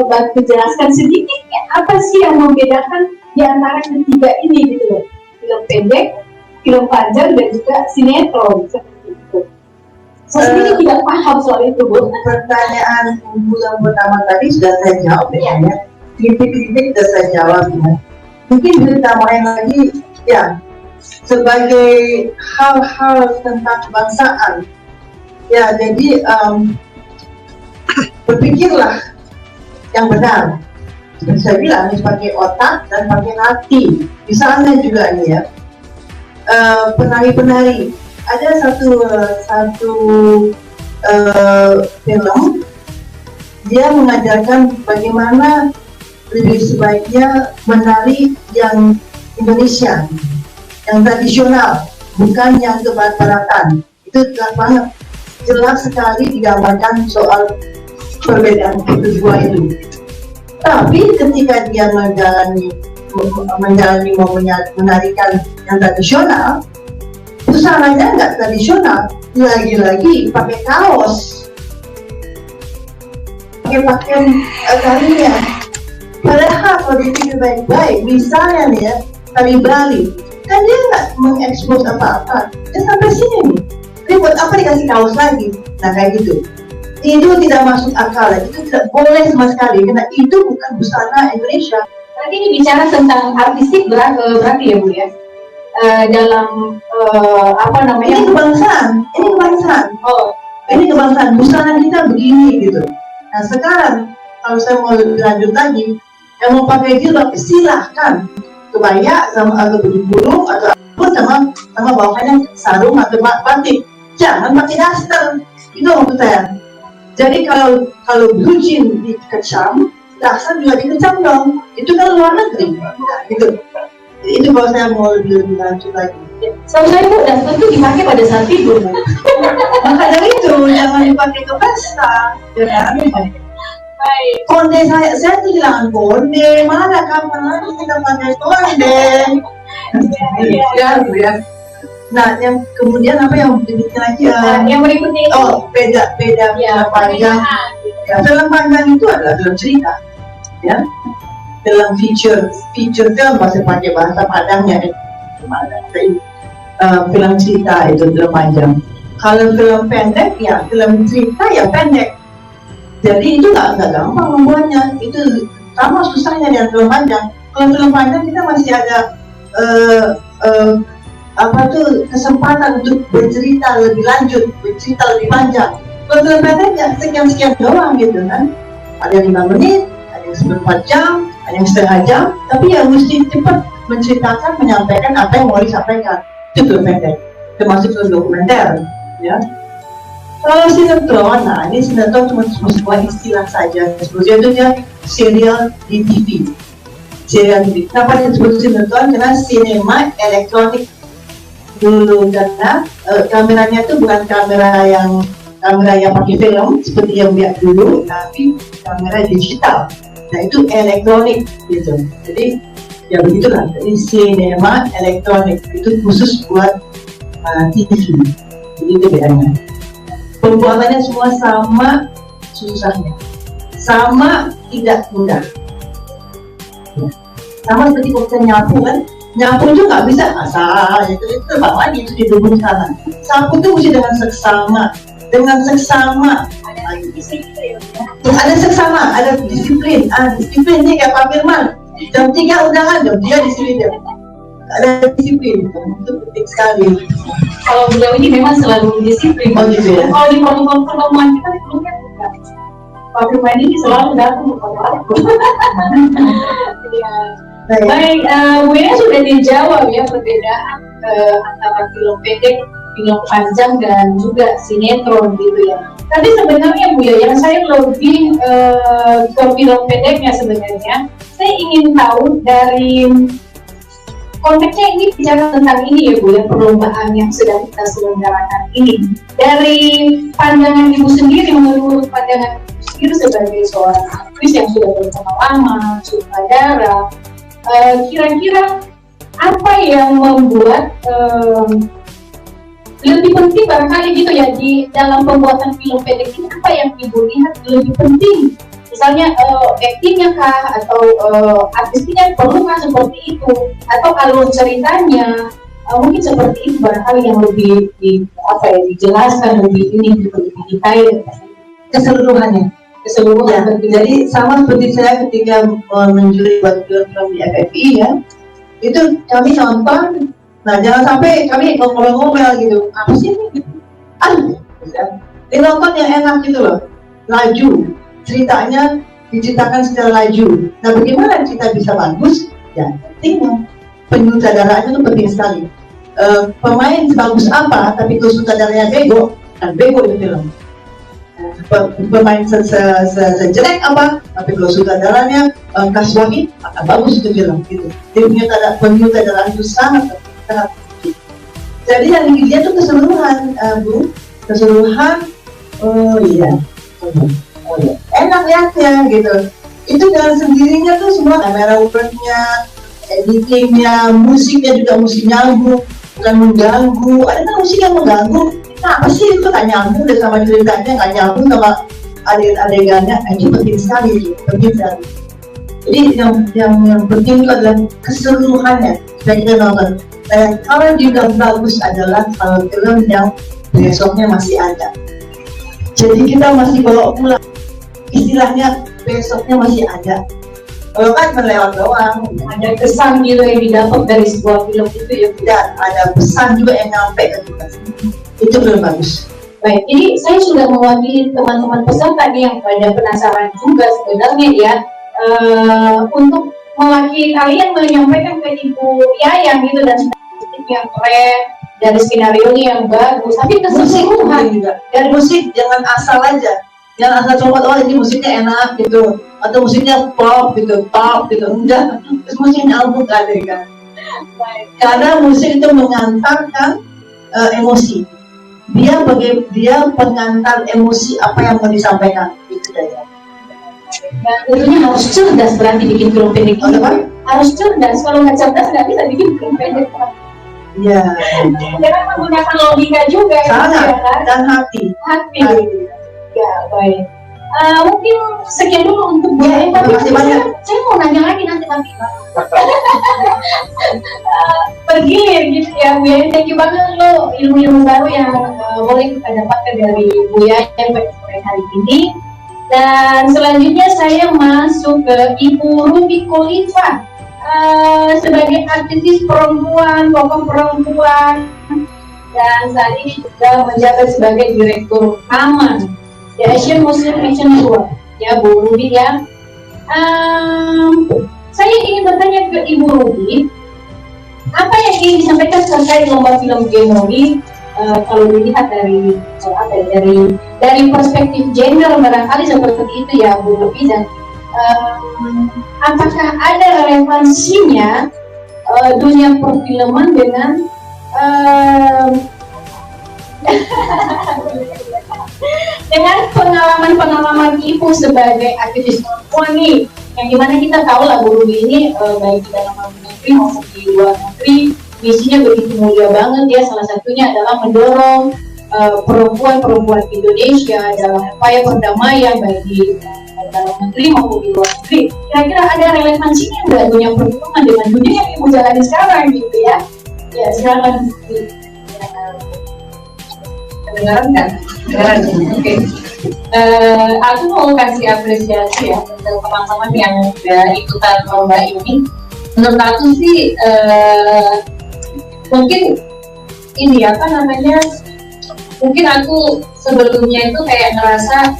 bantu jelaskan sedikit ya, apa sih yang membedakan di antara ketiga ini gitu loh, film pendek, film panjang dan juga sinetron seperti itu. Saya sendiri tidak paham soal itu Bu. Pertanyaan Ibu yang pertama tadi sudah saya jawab ya. Kritik-kritik sudah saya jawab ya. Mungkin ditambahin lagi ya, sebagai hal-hal tentang kebangsaan ya. Jadi berpikirlah yang benar. Seperti saya bilang, harus pakai otak dan pakai hati. Misalnya juga nih ya, penari-penari. Ada satu film, dia mengajarkan bagaimana lebih sebaiknya menari yang Indonesia, yang tradisional, bukan yang ke barat-baratan. Itu jelas banget, jelas sekali digambarkan soal perbedaan kedua itu. Tapi ketika dia menarikan yang tradisional, busananya nggak tradisional, lagi-lagi pakai kaos, pakai pakaian tarinya. Padahal kalau dipikir baik-baik, misalnya nih ya, tari Bali, kan dia nggak mengekspos apa-apa, dia sampai sini nih, dia buat apa dikasih kaos lagi? Nah kayak gitu. Itu tidak masuk akal, itu tidak boleh sama sekali, karena itu bukan busana Indonesia. Berarti ini bicara tentang artistik berarti ya Bu ya? Dalam apa namanya? Ini kebangsaan, Oh, ini kebangsaan, busana kita begini gitu. Nah sekarang, kalau saya mau lebih lanjut lagi, yang mau pakai jilbab silahkan, kebaya sama atau baju burung atau apa sama bawahnya sarung atau batik, jangan pakai daster. Itu maksud saya. Jadi kalau blue jean dikecam, dasar juga dikecam dong. Itu kan luar negeri, nah, gitu. Itu kalau saya mau lebih lanjut lagi. saya Bu, daster itu dipakai pada saat tidur. Maka dari itu jangan dipakai ke pesta, ya kan? Baik. Konde saya kehilangan konde, mana kapan lagi kita pakai konde? Ya. Nah, yang kemudian apa yang berikutnya lagi? Yang berikutnya itu Beda film panjang. Ya, film panjang itu adalah film cerita, ya. Film feature film masih pakai bahasa Padangnya, film cerita itu film panjang. Kalau film pendek, ya film cerita ya pendek. Jadi itu nggak gampang membuatnya. Itu sama susahnya dengan film panjang. Kalau film panjang kita masih ada kesempatan untuk bercerita lebih lanjut, bercerita lebih panjang. Kalau film pendek ya sekian doang gitu kan. Ada 5 menit, ada yang 4 jam, ada yang setengah jam, tapi ya mesti cepat menceritakan, menyampaikan apa yang mau disampaikan. Itu film pendek, termasuk film dokumenter, ya. Kalau sinetron, nah ini sinetron cuma sebuah istilah saja. Sebetulnya itu dia serial di TV. Serial TV. Kenapa disebut sinetron? Karena sinema elektronik dulu, karena kameranya itu bukan kamera yang pakai film seperti yang biasa dulu, tapi kamera digital. Nah itu elektronik gitu. Jadi ya begitulah. Jadi sinema elektronik itu khusus buat TV. Jadi itu bedanya. Pembuatannya semua sama susahnya, sama tidak mudah. Sama seperti kalau kita nyapu kan, nyapu itu nggak bisa asal itu terbang lagi itu didukung sana. Sapu itu mesti dengan seksama. Ada seksama, ada disiplin. Disiplin ini kayak Pak Firman. Jam 3 undangan, jam 3 disiplin. Ada disiplin, itu penting sekali. Kalau beliau ini memang selalu disiplin. Oh gitu ya. Kalau di pertemuan kita sebelumnya bukan. Pak Firman ini selalu datang ke waktu. Baik, Bu ya sudah dijawab ya perbedaan antara film pendek, film panjang dan juga sinetron gitu ya. Tapi sebenarnya Bu ya, yang saya lebih ke film pendeknya sebenarnya, saya ingin tahu dari konteksnya ini bicara tentang ini ya Bu ya, perlombaan yang sedang kita selenggarakan ini. Dari pandangan Ibu sendiri, menurut pandangan Ibu sendiri sebagai seorang aktris yang sudah berpengalaman, sutradara, kira-kira apa yang membuat lebih penting barangkali gitu ya di dalam pembuatan film pendek ini, apa yang Ibu lihat lebih penting? Misalnya actingnya kah, atau artisnya perlukah seperti itu, atau alur ceritanya mungkin seperti itu barangkali yang lebih dijelaskan lebih detail keseluruhannya. Ya, jadi sama seperti saya ketika menjuri buat film-film di FFI ya, itu kami nonton, nah jangan sampai kami ngomel-ngomel gitu, apa sih ini? Nonton yang enak gitu loh, laju, ceritanya diceritakan secara laju. Nah, bagaimana cerita bisa bagus? Ya, pentingnya penyutradaraan itu penting sekali. Pemain sebagus apa, tapi kalau sutradaranya bego, kan bego itu film. Pemain sejelek apa, tapi kalau sutradaranya kaswani, akan bagus itu film. Gitu. Jadi penyutradaraan itu sangat penting. Jadi yang dilihat itu keseluruhan, Bu, keseluruhan. Oh iya. Enak lihatnya gitu. Itu dengan sendirinya tuh semua kamera worknya, editingnya, musiknya juga musik nyambung, bukan mengganggu. Ada kan musik yang mengganggu. Nah, apa sih itu tak nyambung deh sama ceritanya, nggak nyambung sama adegannya. Itu penting sekali, penting sekali. Jadi yang penting itu adalah keseluruhannya. Supaya kita nonton. Kalau juga bagus adalah kalau film yang besoknya masih ada. Jadi kita masih bawa pulang. Istilahnya besoknya masih ada. Kalau kan melewat doang, Ada kesan gitu yang didapat dari sebuah film itu ya. tidak ada pesan juga yang nyampe ke kita. Itu belum bagus. Baik, jadi saya sudah mewakili teman-teman peserta nih yang pada penasaran juga sebenarnya ya, untuk mewakili kalian menyampaikan ke Ibu Yayang gitu dan yang keren, dari skenario yang bagus, tapi keseluruhan juga. Dan musik jangan asal aja. Jangan asal coba, oh ini musiknya enak gitu, atau musiknya pop gitu, enggak. Terus musiknya nyambung kan. Karena musik itu mengantarkan emosi. Dia pengantar emosi apa yang mau disampaikan itu ya. Dan tentunya harus cerdas berarti bikin film pendek ini. Harus cerdas, kalau nggak cerdas nggak bisa bikin film pendek. Iya. Jangan menggunakan logika juga Sangat, ya kan? dan hati. Ya, baik. Mungkin sekian dulu untuk Bu Yayang, tapi terima kasih banyak. saya mau nanya lagi nanti. Bergilir gitu ya Bu Yayang, thank you banget lo ilmu-ilmu baru yang boleh kita dapatkan dari Bu Yayang pada sore hari ini. Dan selanjutnya saya masuk ke Ibu Ruby Khalifa sebagai aktivis perempuan, tokoh perempuan, dan saat ini juga menjabat sebagai direktur rekaman di Asian Muslim Action Network. Ya Bu Ruby ya. Saya ingin bertanya ke Ibu Ruby, apa yang ingin disampaikan terkait lomba film Genori? Kalau dilihat dari perspektif gender barangkali seperti itu ya Bu Ruby, dan apakah ada relevansinya dunia perfilman dengan dengan pengalaman Ibu sebagai aktivis perempuan nih, yang dimana kita tahu lah Bu Ruby ini baik di dalam negeri maupun di luar negeri misinya begitu mulia banget ya. Salah satunya adalah mendorong perempuan-perempuan Indonesia dalam upaya perdamaian baik di dalam negeri maupun di luar negeri. Kira-kira ada relevansinya nggak dunia perfilman dengan dunia yang Ibu jalani sekarang gitu ya? Ya silakan. Kedengaran kan? Kedengaran. Oke. Aku mau kasih apresiasi ya untuk teman-teman yang udah ikutan lomba ini. Menurut aku sih mungkin ini apa namanya? Mungkin aku sebelumnya itu kayak ngerasa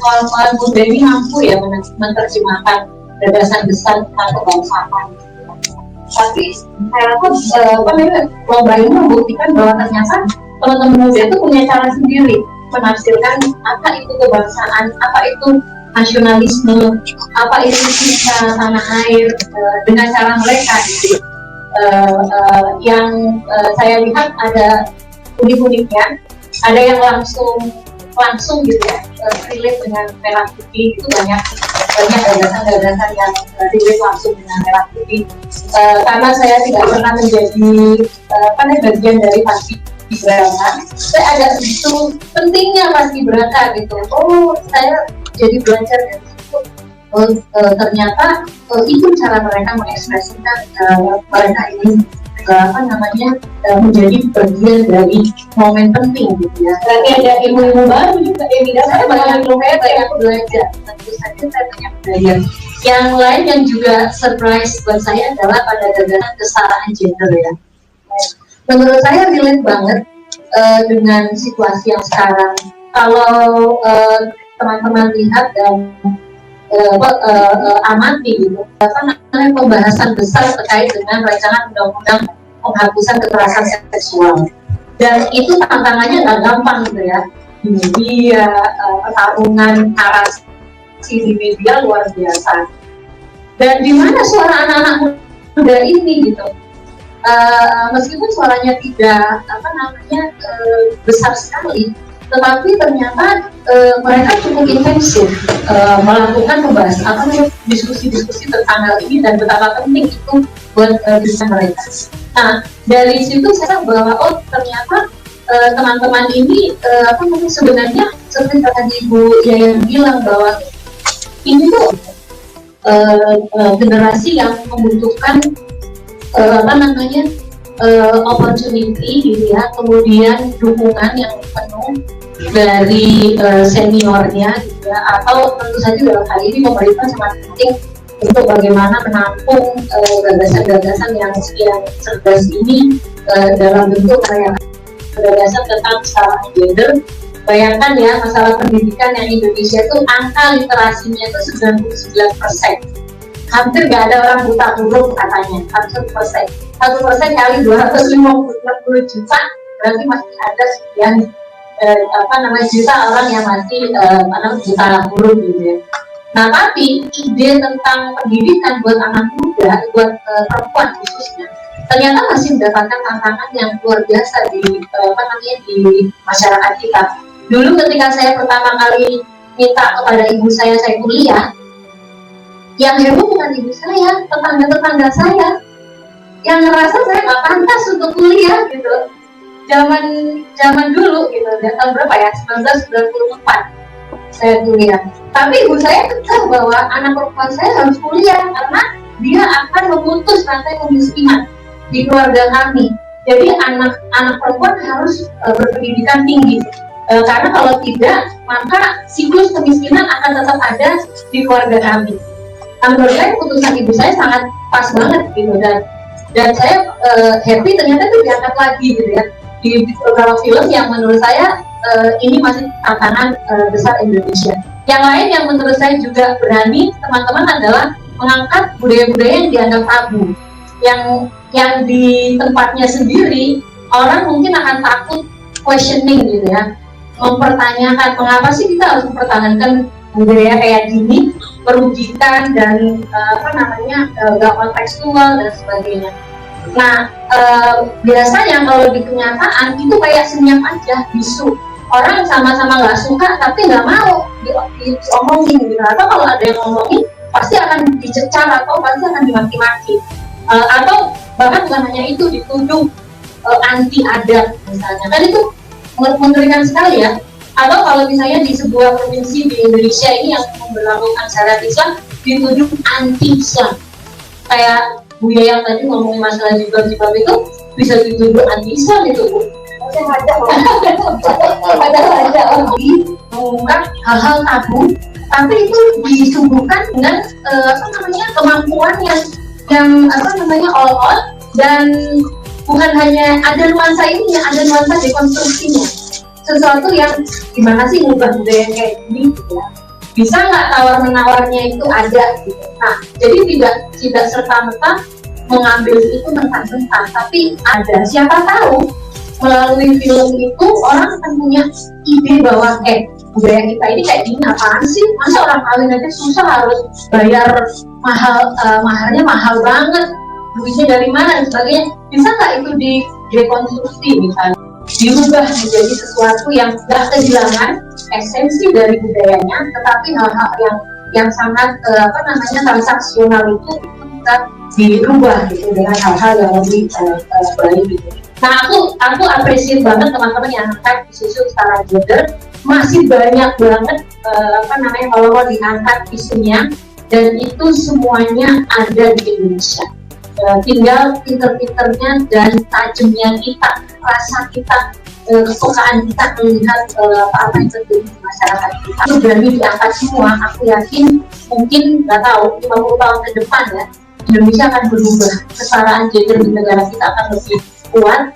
soal muda ini mampu ya menerjemahkan gagasan besar tentang kebangsaan. Tapi saya rasa lomba ini membuktikan bahwa ternyata teman-teman muda itu punya cara sendiri menafsirkan apa itu kebangsaan, apa itu nasionalisme, apa itu cinta tanah air dengan cara mereka gitu. Yang saya lihat ada unik-uniknya, ada yang langsung gitu ya, relate dengan merah putih. Itu banyak gagasan-gagasan yang relate langsung dengan merah putih. Karena saya tidak pernah menjadi bagian dari paskibraka, saya agak begitu pentingnya paskibraka gitu. Oh, saya jadi belajar dari situ. Ternyata itu cara mereka mengekspresikan mereka ini menjadi bagian dari momen penting gitu ya. Berarti ada ilmu-ilmu baru juga yang Saya banyak belajar, tentu saja saya banyak belajar. Yang lain yang juga surprise buat saya adalah pada gagasan kesetaraan gender ya. Menurut saya relate banget dengan situasi yang sekarang. Kalau teman-teman lihat dan amati gitu, pembahasan besar terkait dengan rancangan undang-undang penghapusan kekerasan seksual. Dan itu tantangannya nggak gampang gitu ya. Di media, pertarungan narasi di media luar biasa. Dan di mana suara anak-anak muda ini gitu, meskipun suaranya tidak besar sekali, tetapi ternyata mereka cukup intensif melakukan diskusi-diskusi tentang hal ini dan betapa penting itu buat bisa mereka. Nah, dari situ saya bahwa ternyata teman-teman ini sebenarnya seperti tadi Ibu Yaya bilang bahwa ini tuh generasi yang membutuhkan opportunity gitu ya, kemudian dukungan yang penuh dari seniornya gitu ya, atau tentu saja dalam hal ini pemerintah sangat penting untuk bagaimana menampung gagasan-gagasan yang cerdas ini dalam bentuk kayak gagasan tentang kesetaraan gender. Bayangkan ya, masalah pendidikan yang Indonesia itu angka literasinya itu 99%. Hampir nggak ada orang buta huruf katanya, 1%. 1% kali 250 juta, berarti masih ada sekian juta orang yang masih buta huruf gitu ya. Nah, tapi ide tentang pendidikan buat anak muda, buat perempuan khususnya, ternyata masih mendapatkan tantangan yang luar biasa di masyarakat kita. Dulu ketika saya pertama kali minta kepada ibu saya kuliah, yang heboh bukan ibu saya, tetangga-tetangga saya yang ngerasa saya nggak pantas untuk kuliah gitu. Zaman dulu gitu, tahun berapa ya, 1994 saya kuliah. Tapi ibu saya kekeh bahwa anak perempuan saya harus kuliah karena dia akan memutus rantai kemiskinan di keluarga kami. Jadi anak perempuan harus berpendidikan tinggi. Karena kalau tidak, maka siklus kemiskinan akan tetap ada di keluarga kami. Menurut saya keputusan ibu saya sangat pas banget gitu, dan saya happy ternyata itu diangkat lagi gitu ya di beberapa film yang menurut saya ini masih tantangan besar Indonesia. Yang lain yang menurut saya juga berani teman-teman adalah mengangkat budaya-budaya yang dianggap tabu, yang di tempatnya sendiri orang mungkin akan takut questioning gitu ya, mempertanyakan mengapa sih kita harus mempertahankan budaya kayak gini, merugikan dan gak kontekstual dan sebagainya. Nah, biasanya kalau di kenyataan itu kayak senyap aja, bisu. Orang sama-sama nggak suka tapi nggak mau diomongin gitu. Atau kalau ada yang ngomongin pasti akan dicecar atau pasti akan dimaki-maki. Atau bahkan bukan hanya itu, dituduh anti adat misalnya. Kan itu mengerikan sekali ya. Atau kalau misalnya di sebuah provinsi di Indonesia ini yang memberlakukan syariat Islam dituduh anti Islam. Kayak Bu Yaya yang tadi ngomongin masalah jilbab itu bisa dituduh anti Islam itu. Padahal ada orang mengungkap hal-hal tabu, tapi itu disuguhkan dengan kemampuan yang all dan bukan hanya ada nuansa ini, ada nuansa dekonstruksinya. Sesuatu yang gimana sih ngubah budaya kayak gini gitu ya. Bisa nggak tawar-menawarnya itu ada gitu. Nah, jadi tidak serta-merta mengambil itu mentah-mentah, tapi ada, siapa tahu melalui film itu orang akan punya ide bahwa budaya kita ini kayak gini, apaan sih, masa orang kawin aja susah harus bayar mahal, maharnya mahal banget, duitnya dari mana dan sebagainya. Bisa nggak itu direkonstruksi misalnya, diubah menjadi sesuatu yang nggak kehilangan esensi dari budayanya, tetapi hal-hal yang sangat transaksional itu bisa dirubah gitu dengan hal-hal yang lebih baik gitu. Nah, aku apresiasi banget teman-teman yang angkat isu setara gender, masih banyak banget kalau mau diangkat isunya, dan itu semuanya ada di Indonesia. Tinggal pinter-pinternya dan tajamnya kita, rasa kita, kesukaan kita melihat apa yang terjadi di masyarakat kita. Itu berani diangkat semua. Aku yakin mungkin nggak tahu 50 tahun ke depan ya, Indonesia akan berubah. Kesetaraan gender di negara kita akan lebih kuat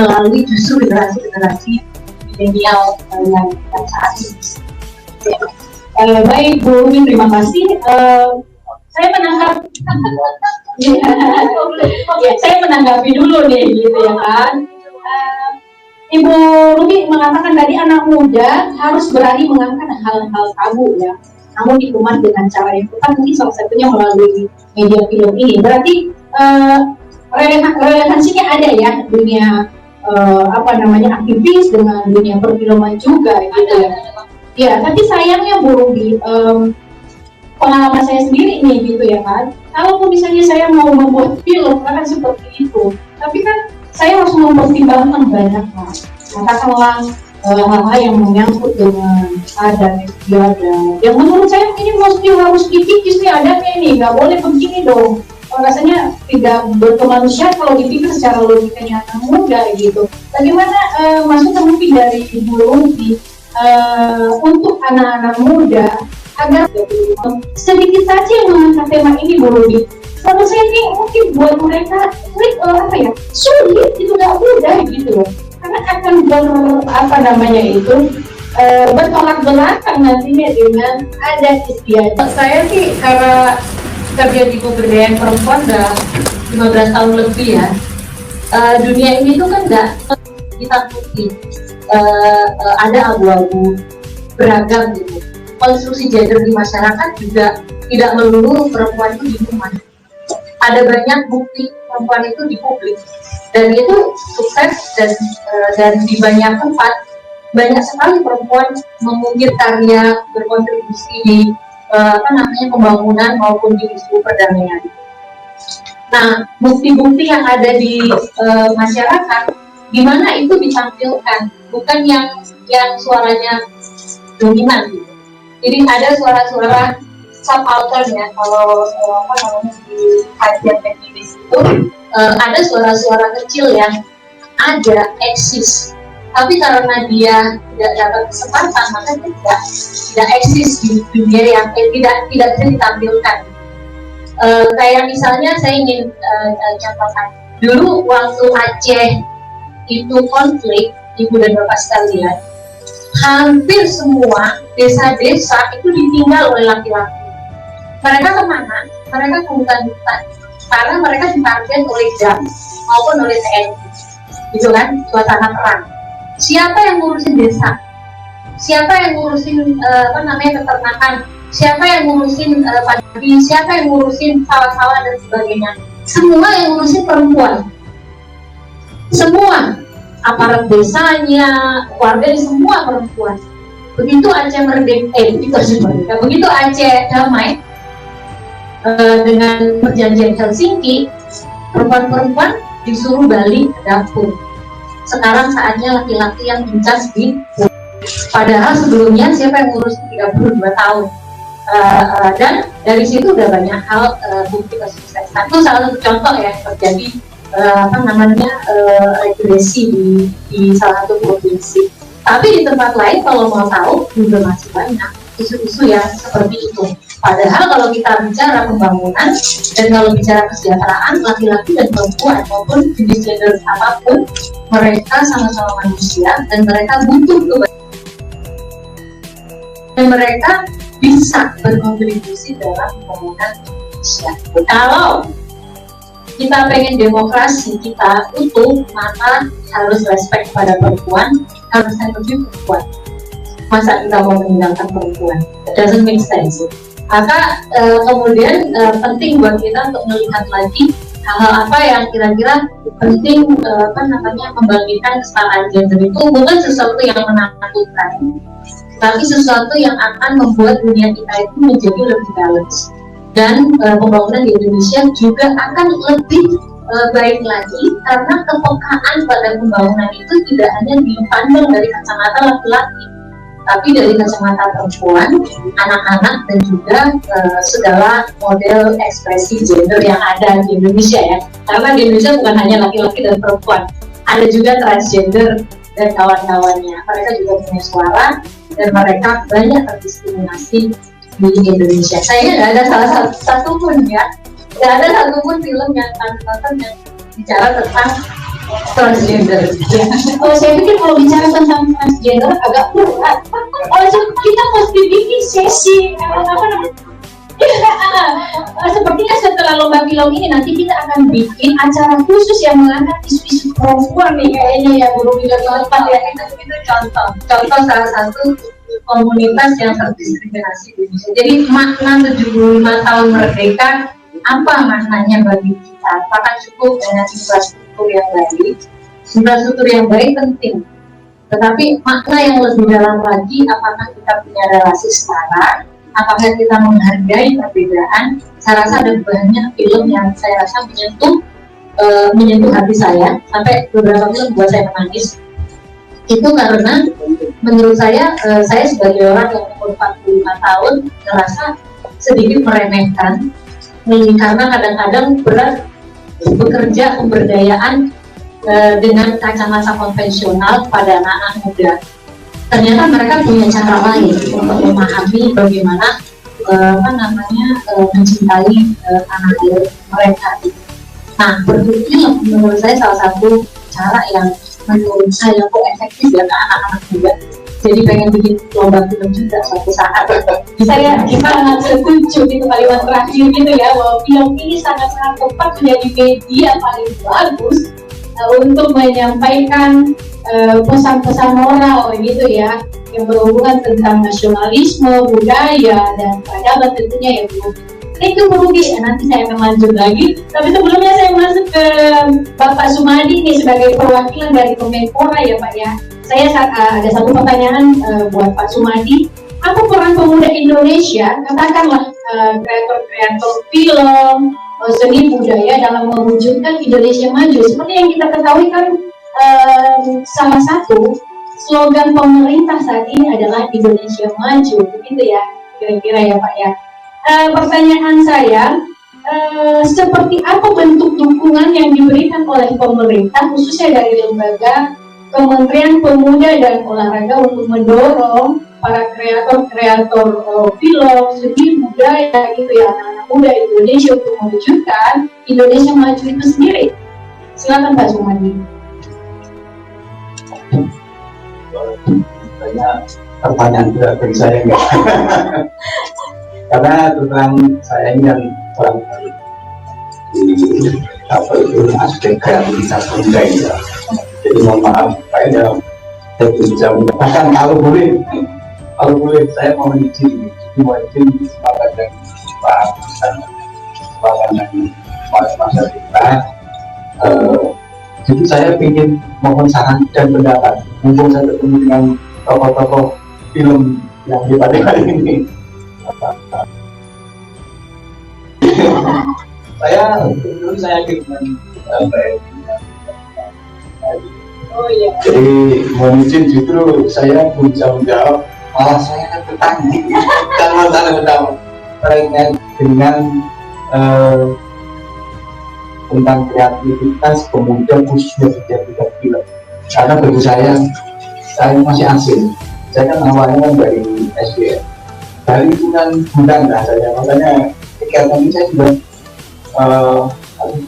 melalui justru generasi-generasi milenial yang saat ini. Baik Bu Umi, terima kasih. Saya menangkap, ya, saya menanggapi dulu nih, gitu ya kan. Ibu Rumi mengatakan tadi anak muda harus berani mengangkat hal-hal tabu ya, namun dikemas dengan cara yang tepat, mungkin salah satunya melalui media film ini. Berarti relevansinya ada ya, dunia aktivis dengan dunia perfilman juga gitu ya. Ya, tapi sayangnya Bu Rumi, pengalaman saya sendiri nih gitu ya kan, kalau misalnya saya mau membuat film akan seperti itu, tapi kan saya harus mempertimbangkan banyak hal, katakanlah hal-hal yang menyangkut dengan adat istiadat, yang menurut saya ini mesti harus dikikis nih adatnya ini, nggak boleh begini dong. Rasanya tidak berkemanusiaan kalau dipikir secara logikanya anak muda gitu. Bagaimana maksudnya mungkin dari Ibu Rumi untuk anak-anak muda agar sedikit saja yang mengangkat tema ini Bu Rumi. Menurut saya ini mungkin buat mereka sulit, itu nggak mudah gitu loh. Karena akan bertolak belakang nantinya dengan adat istiadat. Saya sih karena kerja di pemberdayaan perempuan udah 15 tahun lebih ya. Dunia ini tuh kan nggak ditakuti, ada abu-abu beragam gitu. Konstruksi gender di masyarakat juga tidak melulu perempuan itu di rumah. Ada banyak bukti perempuan itu di publik, dan itu sukses, dan di banyak tempat banyak sekali perempuan mengukir karya, berkontribusi di pembangunan maupun di isu perdamaian. Nah, bukti-bukti yang ada di masyarakat, di mana itu ditampilkan, bukan yang suaranya dominan gitu. Jadi ada suara-suara subaltern ya, kalau di kajian feminis itu ada suara-suara kecil yang ada, eksis, tapi karena dia tidak dapat kesempatan, maka tidak eksis di dunia yang tidak bisa ditampilkan. Kayak misalnya saya ingin contohkan dulu waktu Aceh itu konflik, Ibu dan Bapak sekalian, hampir semua desa-desa itu ditinggal oleh laki-laki. Mereka kemana? Mereka ke hutan-hutan, karena mereka ditarget oleh JAM maupun oleh TNI, gitu kan, suasana perang. Siapa yang ngurusin desa? Siapa yang ngurusin peternakan? Siapa yang ngurusin padi? Siapa yang ngurusin sawah-sawah dan sebagainya? Semua yang ngurusin perempuan. Semua aparat desanya, warganya semua perempuan. Begitu Aceh begitu Aceh damai dengan perjanjian Helsinki, perempuan-perempuan disuruh balik ke dapur. Sekarang saatnya laki-laki yang incas di, padahal sebelumnya siapa yang ngurus 32 tahun. Dan dari situ udah banyak hal bukti kesuksesan. Itu salah satu contoh ya terjadi regulasi di salah satu provinsi. Tapi di tempat lain kalau mau tahu juga masih banyak isu-isu yang seperti itu. Padahal kalau kita bicara pembangunan dan kalau bicara kesejahteraan laki-laki dan perempuan maupun jenis gender apapun, mereka sama-sama manusia dan mereka butuh kebahagiaan. Dan mereka bisa berkontribusi dalam pembangunan Indonesia. Kalau kita pengen demokrasi kita utuh, maka harus respect pada perempuan, harus interview perempuan. Masa kita mau meninggalkan perempuan? It doesn't make sense. Maka kemudian penting buat kita untuk melihat lagi hal-hal apa yang kira-kira penting membangkitkan kesetaraan gender itu bukan sesuatu yang menakutkan, tapi sesuatu yang akan membuat dunia kita itu menjadi lebih balance. Dan pembangunan di Indonesia juga akan lebih baik lagi karena kepekaan pada pembangunan itu tidak hanya dipandang dari kacamata laki-laki, tapi dari kacamata perempuan, anak-anak, dan juga segala model ekspresi gender yang ada di Indonesia ya. Karena di Indonesia bukan hanya laki-laki dan perempuan, ada juga transgender dan kawan-kawannya. Mereka juga punya suara dan mereka banyak terdiskriminasi di Indonesia. Sayangnya nggak ada salah satu pun ya, nggak ada satupun film yang tonton yang bicara tentang transgender. Ya. Saya pikir kalau bicara tentang transgender agak berat. Oh, so kita mesti bikin sesi apa namanya? Sepertinya setelah lomba film ini nanti kita akan bikin acara khusus yang mengangkat isu-isu perempuan nih kayaknya ya Bu Rumi dan teman ya. Itu contoh salah satu komunitas yang terdiskriminasi di Indonesia. Jadi makna 75 tahun merdeka, apa maknanya bagi kita? Apakah cukup dengan infrastruktur yang baik? Infrastruktur yang baik penting, tetapi makna yang lebih dalam lagi, apakah kita punya relasi setara? Apakah kita menghargai perbedaan? Saya rasa ada banyak film yang saya rasa menyentuh hati saya, sampai beberapa film buat saya menangis. Itu karena menurut saya sebagai orang yang umur 45 tahun merasa sedikit meremehkan, karena kadang-kadang berat bekerja pemberdayaan dengan kacamata konvensional pada anak-anak muda. Ternyata mereka punya cara lain untuk memahami bagaimana mencintai tanah air mereka. Nah, berpikir menurut saya salah satu cara yang menurut saya kok efektif ya ke anak-anak muda. Jadi pengen bikin lomba film juga suatu saat. Saya sangat setuju di kalimat terakhir gitu ya, bahwa film ini sangat-sangat tepat menjadi media paling bagus untuk menyampaikan pesan-pesan moral gitu ya, yang berhubungan tentang nasionalisme, budaya, dan peradaban tentunya ya Bu. Itu Bu Rugi, nanti saya akan lanjut lagi. Tapi sebelumnya saya masuk ke Bapak Sumadi nih sebagai perwakilan dari Kemenpora ya Pak ya. Saya ada satu pertanyaan buat Pak Sumadi. Apa peran pemuda Indonesia, katakanlah kreator-kreator film, seni budaya dalam mewujudkan Indonesia maju? Seperti yang kita ketahui kan, salah satu slogan pemerintah saat ini adalah Indonesia Maju, begitu ya kira-kira ya Pak ya. Pertanyaan saya, seperti apa bentuk dukungan yang diberikan oleh pemerintah khususnya dari lembaga Kementerian Pemuda dan Olahraga untuk mendorong para kreator-kreator film, seni budaya gitu ya, anak-anak muda Indonesia untuk mewujudkan Indonesia Maju itu sendiri? Silakan Pak Sumadi. Banyak pertanyaan juga bagi saya enggak. Karena tentang saya ini yang kurang di aspek kreativitas pemuda ya. Jadi mohon maaf, saya bisa bahkan kalau boleh saya mau izin sepakat dengan Pak sepakat dengan masa kita. Jadi saya ingin mohon saran dan pendapat. Mumpung saya bertemu dengan tokoh-tokoh film yang di pada hari ini. saya dengan jadi mohon izin, justru saya pun jawab, malah saya akan bertanya kalau saya bertanya terkait dengan tentang kreativitas pemuda khususnya di film. Karena bagi saya masih asing. Saya kan awalnya dari SBM, dari lingkungan gudang lah saya, makanya kegiatan ini saya juga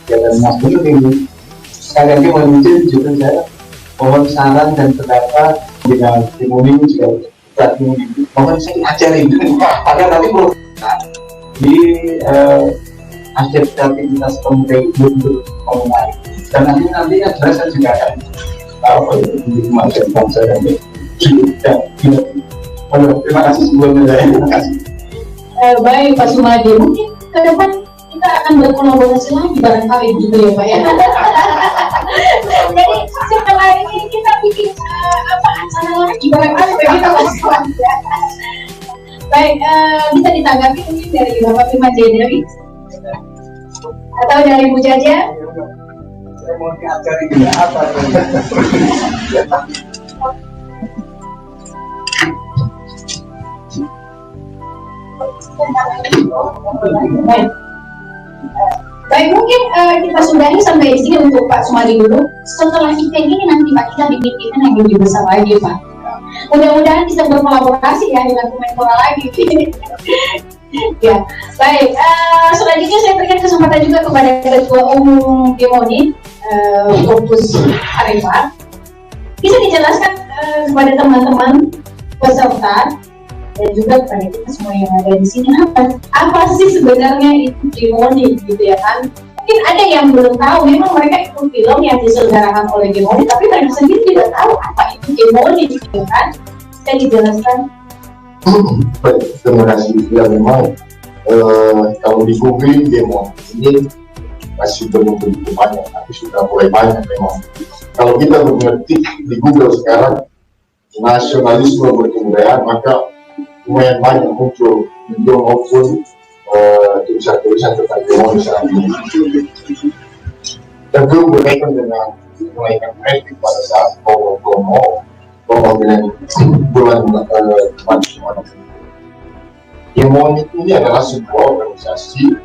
kegiatan Mas Bulu ini. Sekali lagi mohon izin, justru saya mohon saran dan pendapat dengan timuni juga mohon saya diajarin agar nanti di aspek kreativitas pemuda itu untuk menarik, dan nanti jelas saya juga akan memakai bangsa dan terima kasih sebelumnya saya. Terima kasih. Baik Pak Sumadi, mungkin ke depan kita akan berkolaborasi lagi barangkali gitu ya Pak ya. Jadi setelah ini kita bikin acara lagi barangkali begitu Pak Sumadi. Baik, bisa ditanggapi mungkin dari Bapak Firman Jayadari atau dari Bu Jaja? Saya mau diajari apa? Baik, mungkin kita sudahi sampai di sini untuk Pak Sumadi dulu. Setelah event ini nanti Pak kita bikin event yang lebih besar lagi Pak. Mudah-mudahan bisa berkolaborasi ya dengan Kemenpora lagi. Ya, baik. Selanjutnya saya berikan kesempatan juga kepada Ketua Umum Demoni, Fokus Arema. Bisa dijelaskan kepada teman-teman peserta dan juga kepada kita semua yang ada di sini, apa sih sebenarnya itu Gemoni gitu ya kan? Mungkin ada yang belum tahu, memang mereka ikut film yang diselenggarakan oleh Gemoni, tapi mereka sendiri tidak tahu apa itu Gemoni gitu kan? Saya dijelaskan. Baik, terima kasih. Ya memang kalau di Google Gemoni ini masih belum begitu banyak, tapi sudah mulai banyak memang. Kalau kita mengerti di Google sekarang nasionalisme berkebudayaan, maka lumayan banyak muncul video maupun tulisan-tulisan tentang Gemoni saat ini. Tentu berkaitan dengan kenaikan traffic pada saat promo dengan bulan teman-teman. Gemoni ini adalah sebuah organisasi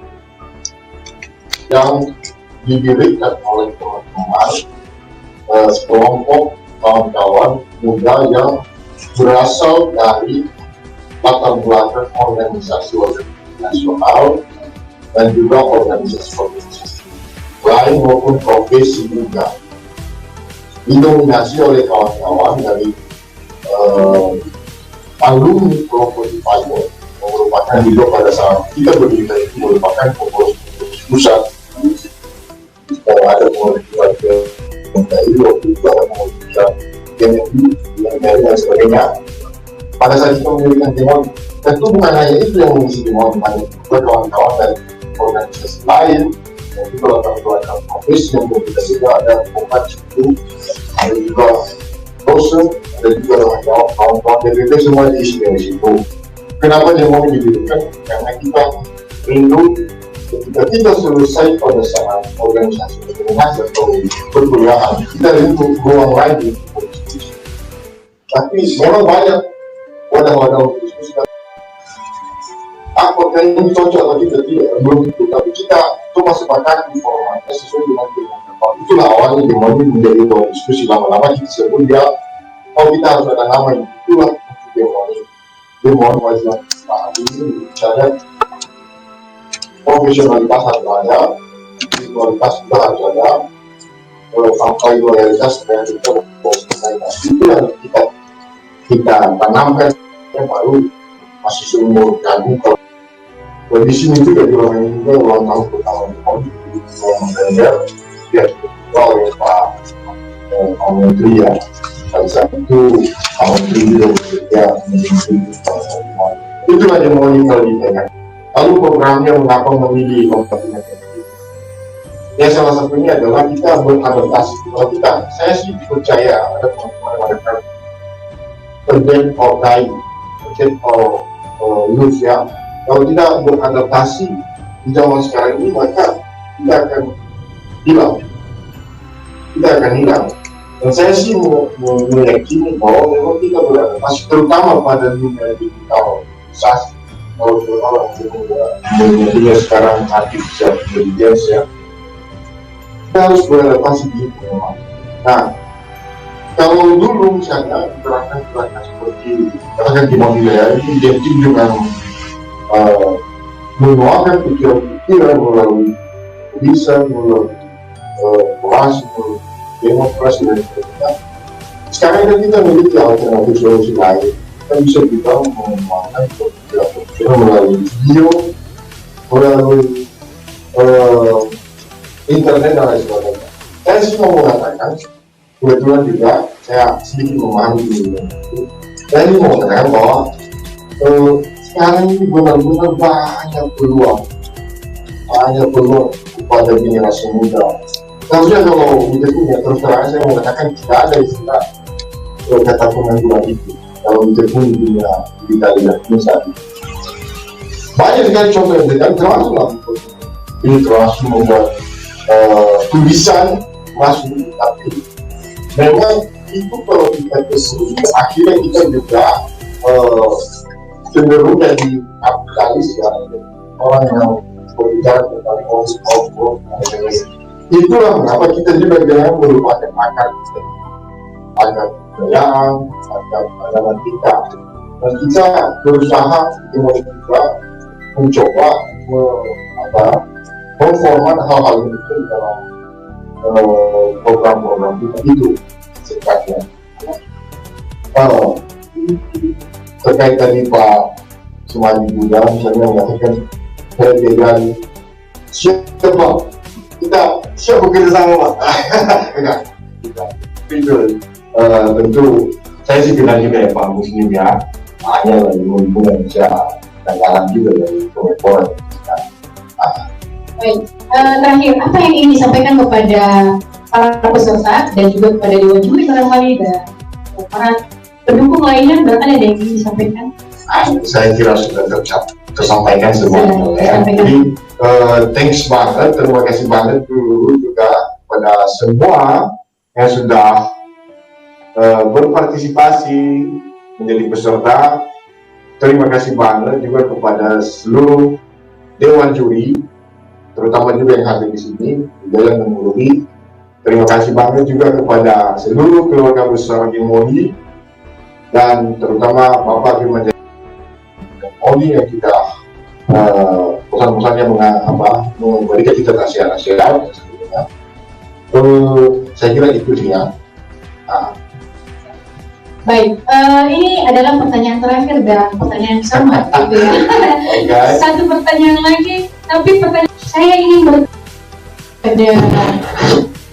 yang didirikan oleh teman-teman sekelompok kawan-kawan muda yang berasal dari latar belakang organisasi nasional dan juga organisasi lain maupun profesi juga, didominasi oleh kawan-kawan dari alumni kelompok Ipayo, yang merupakan juga pada saat kita berdiri itu merupakan pengurus pusat. Ada pengurus keluarga dari waktu itu ada pengurus GMI dan sebagainya. Pada saat kita mendirikan Gemoni, tentu bukan hanya itu yang mengisi Gemoni, banyak juga kawan-kawan dari organisasi lain, dan juga latar-belakang profesi yang berbeda juga, ada bukan itu, ada juga dosen, ada juga kawan-kawan DPP, semua diisi dari situ. Kenapa Gemoni didirikan? Karena kita rindu ketika kita selesai pada saat organisasi atau perkuliahan, kita rindu ruang lain di diskusi. Tapi memang banyak wadah-wadah untuk diskusi. Apakah ini cocok atau tidak? Belum tentu. Tapi kita coba sepakati formatnya sesuai dengan keinginan. Itulah awalnya Gemoni menjadi ruang diskusi. Lama-lama kita sebut dia, kita harus ada nama ini. Itulah untuk Gemoni. Gemoni wajib saat ini misalnya profesionalitas harus ada, individualitas juga harus ada, sampai loyalitas dan juga profesionalitas. Itu yang kita tanamkan yang baru masih seumur jagung. Kalau di sini juga di ruangan ini juga ulang tahun pertama di November ya oleh Pak Menteri ya. Pada saat itu Pak Menteri juga bekerja menjadi itulah yang mau ditanyakan. Lalu programnya mengapa memilih kompetitif? Ya salah satunya adalah kita beradaptasi. Kalau saya sih percaya ada teman-teman mereka pendek or die, pendek or lose ya. Kalau tidak beradaptasi di zaman sekarang ini, maka kita akan hilang. Dan saya sih meyakini bahwa memang kita beradaptasi, terutama pada dunia digitalisasi. Kalau orang dunia sekarang artificial intelligence ya, kita harus beradaptasi di situ memang. Nah, kalau dulu misalnya gerakan-gerakan seperti gerakan Gemoni ya, ini identik dengan menuangkan pikiran-pikiran melalui tulisan, melalui orasi, melalui demokrasi dan sebagainya. Sekarang kan kita memiliki alternatif solusi lain. Kita bisa juga mengembangkan pikiran melalui video, melalui internet dan lain sebagainya. Saya sih mau mengatakan, kebetulan juga saya sedikit memahami ini. Saya ini mau mengatakan bahwa sekarang ini benar-benar banyak peluang kepada generasi muda. Seharusnya kalau Witekun terus terang saya mengatakan tidak ada istilah kata pengangguran itu. Kalau Witekun di dunia digitalisasi saat ini banyak sekali contoh yang berikan, termasuklah ini termasuk membuat tulisan masuk, tapi memang itu kalau kita kesini akhirnya kita juga cenderung jadi kapitalis ya, orang yang berbicara tentang konsumsi. Itulah mengapa kita juga jangan melupakan akar kita, akar kebudayaan, akar peradaban kita, dan kita berusaha juga mencoba memformat hal-hal itu dalam program-program kita itu sifatnya. terkait tadi Pak Sumadi juga misalnya mengatakan dengan siapa kita siap bekerja sama Pak. Enggak, kita tentu saya sih kenal juga ya Pak Muslim ya, hanya dari hubungan Indonesia dan dalam juga dari Kemenpora. Baik, terakhir apa yang ingin disampaikan kepada para peserta dan juga kepada Dewan Juri barangkali dan para pendukung lainnya, bahkan ada yang ingin disampaikan? Saya kira sudah tersampaikan semuanya ya. Jadi thanks banget, terima kasih banget dulu juga pada semua yang sudah berpartisipasi menjadi peserta. Terima kasih banget juga kepada seluruh Dewan Juri, terutama juga yang hadir di sini, juga yang mengurusi. Terima kasih banget juga kepada seluruh keluarga besar Modi dan terutama Bapak Firman Modi yang kita pesan-pesannya memberikan kita nasihat-nasihat. Saya kira itu sih ya. Baik, ini adalah pertanyaan terakhir dan pertanyaan yang sama gitu ya. Okay. Satu pertanyaan lagi, tapi pertanyaan saya ingin kepada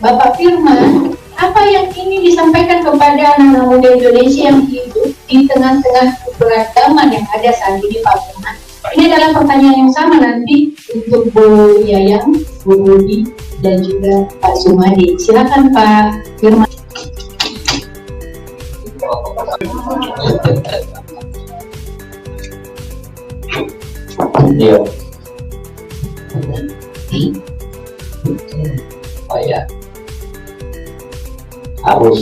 Bapak Firman, apa yang ingin disampaikan kepada anak-anak muda Indonesia yang hidup di tengah-tengah keberagaman yang ada saat ini, Pak Firman? Ini adalah pertanyaan yang sama nanti untuk Bu Yayang, Bu Rudi, dan juga Pak Sumadi. Silakan Pak Firman. Iya. Oh ya. Harus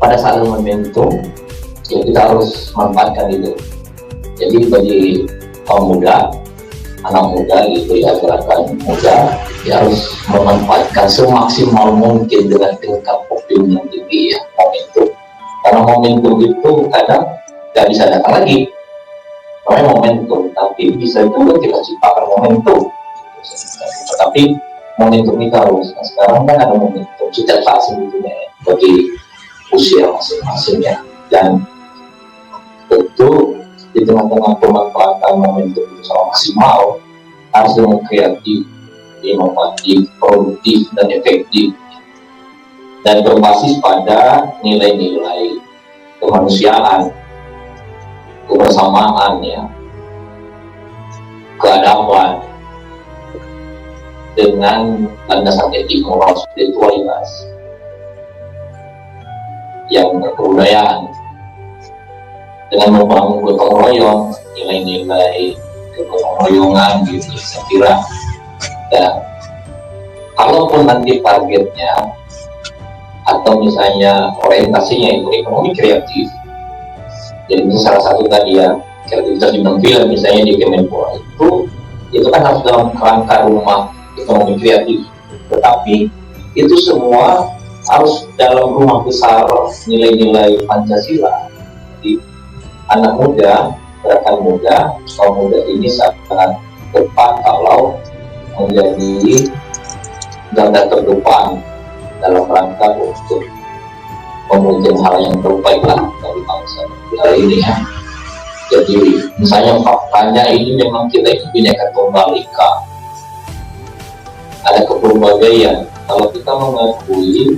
pada saat momentum ya kita harus manfaatkan itu. Jadi bagi kaum muda, anak muda gitu ya, gerakan muda ya harus memanfaatkan semaksimal mungkin dengan tingkat optimis yang tinggi ya momentum. Karena momentum itu kadang nggak bisa datang lagi. Namanya momentum, tapi bisa juga kita ciptakan momentum. Tetapi momentum itu harus, nah sekarang kan ada momentum setiap saat sebetulnya ya, bagi usia masing-masing ya. Dan tentu di tengah-tengah pemanfaatan momentum itu sama maksimal harus dengan kreatif, inovatif, produktif, dan efektif, dan berbasis pada nilai-nilai kemanusiaan, kebersamaan ya, keadaban, dengan landasan etik moral spiritualitas yang berkebudayaan, dengan membangun gotong royong, nilai-nilai gotong royongan gitu saya kira. Dan kalaupun nanti targetnya atau misalnya orientasinya itu ekonomi kreatif, jadi salah satu tadi ya kreativitas di bidang film misalnya di Kemenpora itu kan harus dalam kerangka rumah ekonomi kreatif, tetapi itu semua harus dalam rumah besar nilai-nilai Pancasila. Jadi anak muda, gerakan muda, kaum muda ini sangat tepat kalau menjadi garda terdepan dalam rangka untuk mewujudkan hal yang terbaik lah dari bangsa kita ini ya. Jadi misalnya faktanya ini memang kita itu bineka tunggal ika, ada kepelbagaian. Kalau kita mengakui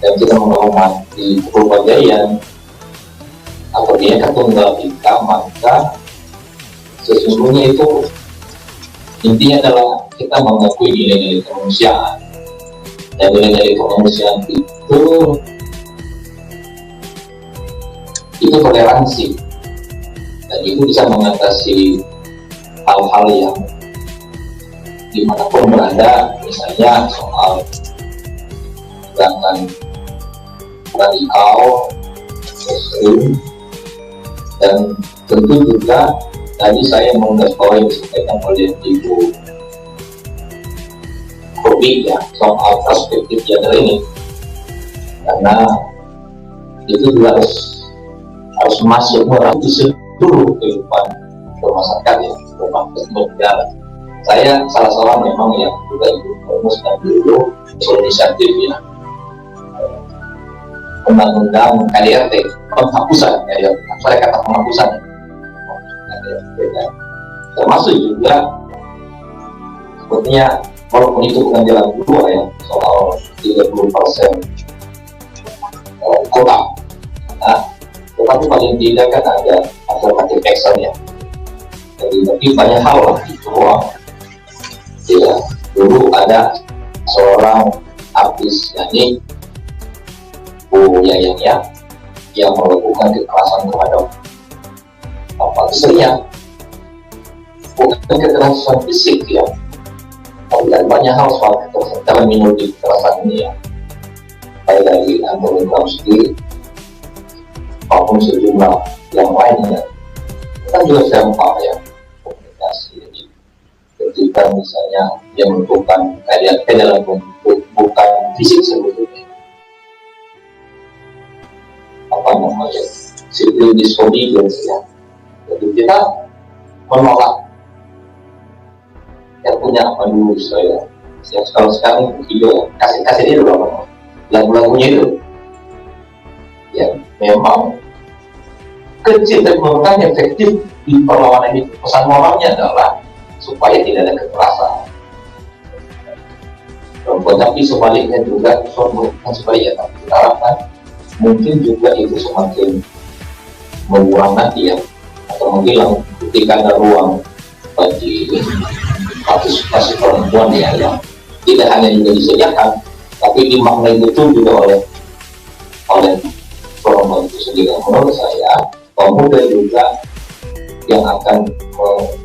dan kita menghormati kepelbagaian atau bineka tunggal ika, maka sesungguhnya itu intinya adalah kita mengakui nilai-nilai kemanusiaan. Dan nilai-nilai kemanusiaan itu toleransi, dan itu bisa mengatasi hal-hal yang dimanapun berada, misalnya soal gerakan radikal, ekstrim, dan tentu juga tadi saya menggarisbawahi disampaikan oleh Ibu Kobi ya soal perspektif gender ini, karena itu juga harus masuk merambut seluruh kehidupan bermasyarakat ya, bernegara. Saya salah seorang memang yang juga ikut merumuskan dulu inisiatif ya undang-undang KDRT, penghapusan KDRT, saya kata penghapusan KDRT, kan? Termasuk juga sepertinya walaupun itu bukan jalan kedua ya, soal 30% kota, nah, tetapi paling tidak kan ada alternatif action ya. Jadi banyak hal lah itu. Ya, dulu ada seorang artis nyanyi Bu Yayang ya, yang melakukan kekerasan terhadap istrinya, bukan kekerasan fisik ya, tapi banyak hal soal kekerasan terminologi kekerasan ini ya, baik dari Anthony Trump sendiri maupun sejumlah yang lainnya. Kita juga sempat ya komunikasi. Jadi ketika misalnya dia melakukan KDRT dalam bentuk bukan fisik sebetulnya, civil disobedience ya, jadi kita menolak. Yang punya apa dulu saya kalau sekarang video kasih dia dulu apa lagu-lagunya itu ya, memang kecil dan bukan efektif di perlawanan itu. Pesan moralnya adalah supaya tidak ada kekerasan. Tapi sebaliknya juga, bukan sebaliknya, tapi kita harapkan mungkin juga itu semakin membuang nanti ya, atau menghilang ketika ada ruang bagi partisipasi perempuan ya, yang tidak hanya juga disediakan, tapi dimaknai betul juga oleh perempuan itu sendiri. Menurut saya, pemuda juga yang akan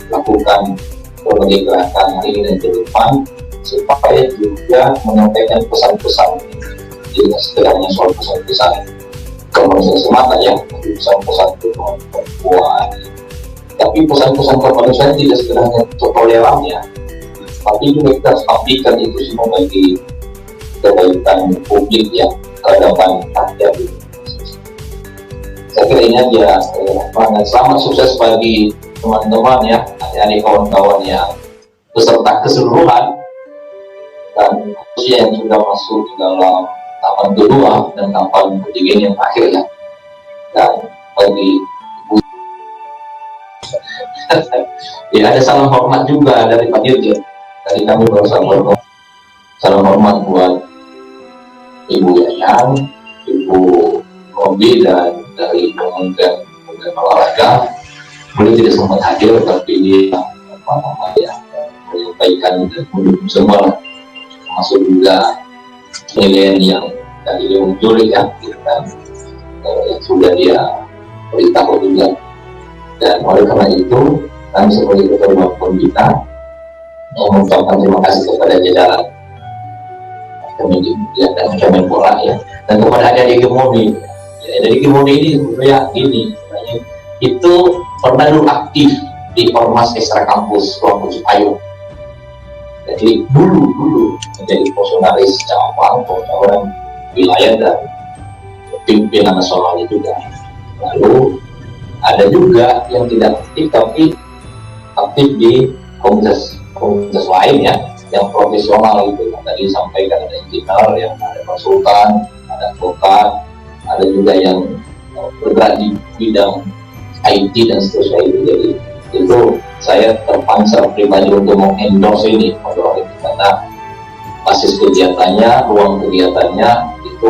melakukan berbagai gerakan ini dan ke depan, supaya juga menyampaikan pesan-pesan, tidak sekedar soal pesan-pesan kemanusiaan semata ya, pesan-pesan perempuan, tapi pesan-pesan kemanusiaan tidak sekedar toleran ya, tapi juga kita harus pastikan itu semua bagi kebaikan publik ya, kehadapan rakyat. Saya kira ini aja. Selamat sukses bagi teman-teman ya, adik-adik kawan-kawan yang peserta keseluruhan, dan khususnya yang sudah masuk di dalam tahapan kedua dan tahapan ketiga ini yang terakhir ya. Dan bagi ibu ya, ada salam hormat juga dari Pak Dirjen. Tadi kami baru salam hormat buat Ibu Yayang, Ibu Robi, dan dari Kementerian Olahraga. Beliau tidak sempat hadir, tapi dia menyampaikan dan mendukung semua lah, termasuk juga penilaian yang tadi dia muncul ya, yang sudah dia beritahu juga. Dan oleh karena itu, kami sebagai ketua umum kita mengucapkan terima kasih kepada jajaran Kementerian dan Kemenpora ya, dan kepada adik-adik Gemoni. Ya, adik Gemoni ini sebenarnya ini itu pernah dulu aktif di Ormas Ekstra Kampus Ruang Cipayung. Jadi dulu menjadi fungsionaris cabang, orang wilayah dan pimpinan nasional juga. Lalu ada juga yang tidak aktif tapi aktif di komunitas lain ya, yang profesional itu. Tadi disampaikan ada engineer, yang ada konsultan, ada advokat, ada juga yang bergerak di bidang IT dan seterusnya itu. Jadi itu saya terpancar pribadi untuk mengendorse ini karena basis kegiatannya, ruang kegiatannya itu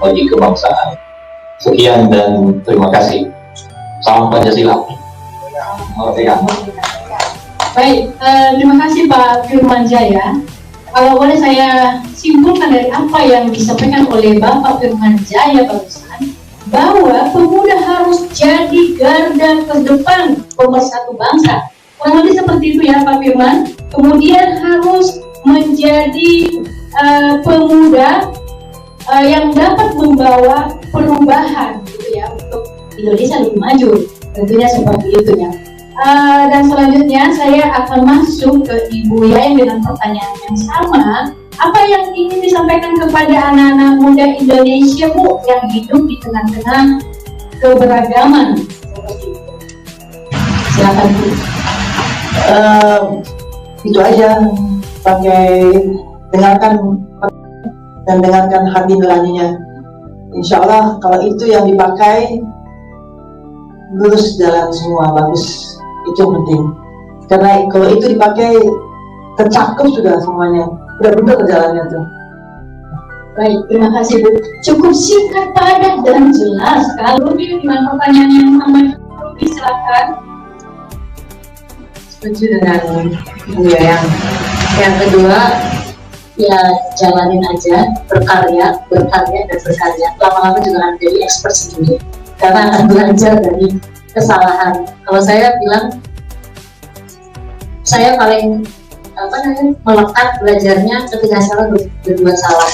bagi kebangsaan. Sekian dan terima kasih. Salam Pancasila. Baik, terima kasih Pak Firman Jaya. Kalau boleh saya simpulkan dari apa yang disampaikan oleh Bapak Firman Jaya barusan, bahwa pemuda harus jadi garda terdepan pemersatu bangsa. Kurang lebih seperti itu ya Pak Firman. Kemudian harus menjadi pemuda yang dapat membawa perubahan gitu ya, untuk Indonesia lebih maju. Tentunya seperti itu ya. Dan selanjutnya saya akan masuk ke Ibu Yayang dengan pertanyaan yang sama. Apa yang ingin disampaikan kepada anak-anak muda Indonesia, Bu, yang hidup di tengah-tengah keberagaman? Silakan, Bu. Itu aja, pakai dengarkan dan dengarkan hati nuraninya. insya Allah kalau itu yang dipakai lurus jalan semua, bagus, itu penting. Karena kalau itu dipakai tercakup sudah semuanya, udah benar jalannya tuh. Baik, terima kasih Bu. Cukup singkat, padat, dan jelas. Kalau dengan pertanyaan yang sama, silakan. Setuju dengan Bu Yayang. Yang kedua, ya jalanin aja, berkarya dan berkarya. Lama-lama juga akan jadi expert sendiri, karena akan belajar dari kesalahan. Kalau saya bilang, saya paling melekat belajarnya ketika saya berbuat salah,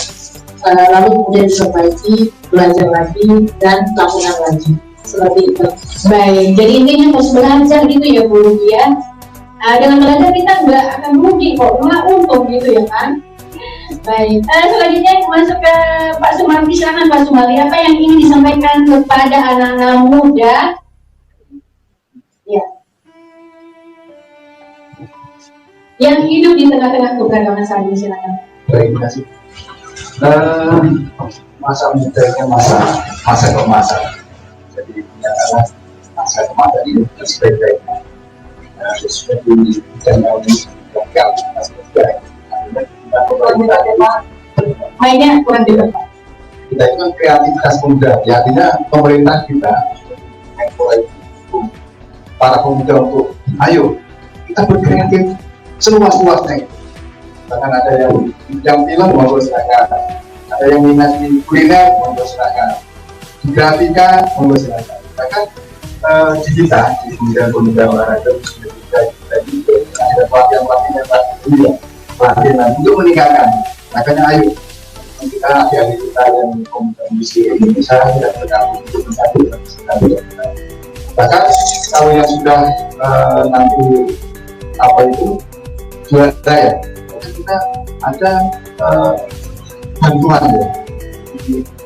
lalu kemudian diperbaiki, belajar lagi, dan lakukan lagi, seperti itu. Baik, jadi intinya harus belajar gitu ya Bu ya. Dengan belajar kita nggak akan rugi kok, malah untung gitu ya kan. Baik, selanjutnya masuk ke Pak Sumardi. Silakan Pak Sumardi, apa yang ingin disampaikan kepada anak-anak muda? Ya, yang hidup di tengah-tengah keberagaman saat ini, silakan. Baik, terima kasih. Masa mudanya masa kemasan. Jadi adalah masa kemasan ini sebaik-baiknya. Seperti channel ini lokal, mainnya kurang juga Pak. kita itu kan kreativitas muda, ya artinya pemerintah kita para pemuda untuk ayo kita berkreatif seluas-luasnya. Bahkan ada yang film monggo silakan, ada yang minat di kuliner monggo silakan, di grafika monggo silakan. Bahkan di kita di Kementerian Pemuda Olahraga kita ada pelatihan untuk meningkatkan. Makanya ayo kita adik-adik kita yang kondisi Indonesia dan bergabung untuk mencari kita. Bahkan kalau yang sudah nanti apa itu juara ya, kita ada bantuan ya.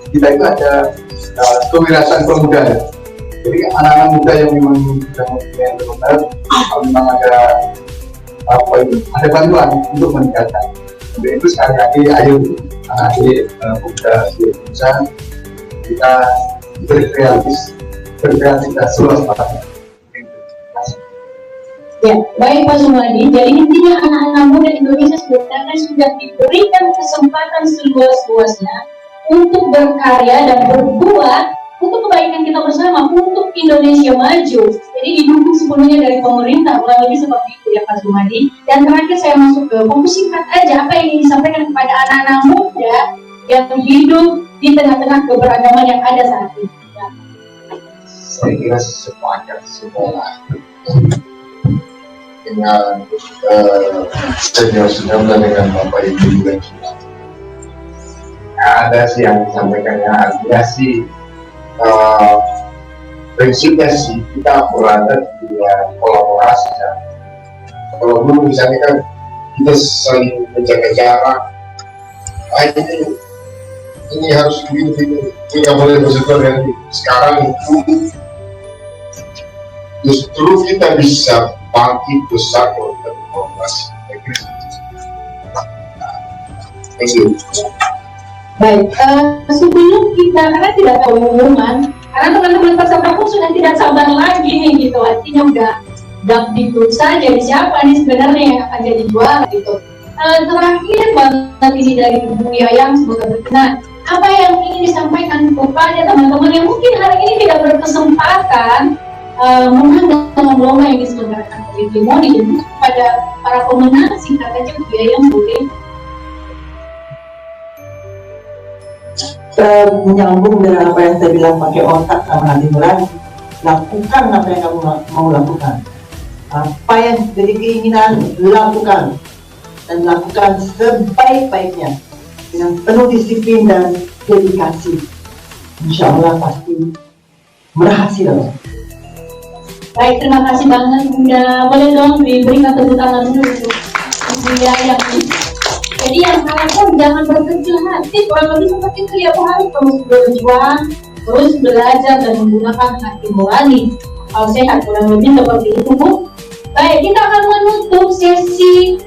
Kita itu ada kewirausahaan pemuda ya. Jadi anak-anak muda yang memang sudah mempunyai benar, memang ada apa itu, ada bantuan untuk meningkatkan. Untuk itu sekali lagi ayo adik pemuda di Indonesia kita berkreativitas seluas-luasnya. Ya, baik Pak Sumardi. Jadi intinya anak-anak muda Indonesia sebenarnya sudah diberikan kesempatan seluas-luasnya untuk berkarya dan berbuat untuk kebaikan kita bersama, untuk Indonesia maju. Jadi didukung sepenuhnya dari pemerintah, kurang lebih seperti itu ya Pak Sumardi. Dan terakhir saya masuk ke fokus singkat aja, apa yang ingin disampaikan kepada anak-anak muda yang hidup di tengah-tengah keberagaman yang ada saat ini. Ya. Saya kira sepanjang sekolah dengan senior-senior dan dengan Bapak Ibu dan juga ada sih yang disampaikannya, artinya sih prinsipnya sih kita berada di kolaborasi ya. Kalau dulu misalnya kan kita saling menjaga jarak, ini harus begini, ini nggak boleh bersetor yang sekarang itu justru kita bisa bangkit besar kalau kita berkolaborasi. Baik, sebelum kita, karena tidak tahu pengumuman, karena teman-teman peserta pun sudah tidak sabar lagi nih gitu, artinya udah dikduk saja di siapa nih sebenarnya yang akan jadi juara gitu. Terakhir banget ini dari Bu Yayang semoga berkenan, apa yang ingin disampaikan kepada teman-teman yang mungkin hari ini tidak berkesempatan menang dalam lomba yang diselenggarakan oleh Timoni, kepada para pemenang singkat aja Bu Yayang boleh. Menyambung dengan apa yang saya bilang, pakai otak sama hati nurani, lakukan apa yang kamu mau lakukan, apa yang jadi keinginan lakukan, dan lakukan sebaik-baiknya dengan penuh disiplin dan dedikasi. Insya Allah pasti berhasil. Baik, terima kasih banget Bunda. Boleh dong diberikan tepuk tangan dulu untuk Bu Yayang. Jadi yang salah pun jangan berkecil hati, kurang lebih seperti itu ya, harus terus berjuang, terus belajar dan menggunakan hati nurani. Kalau sehat kurang lebih seperti itu Bu. Baik, kita akan menutup sesi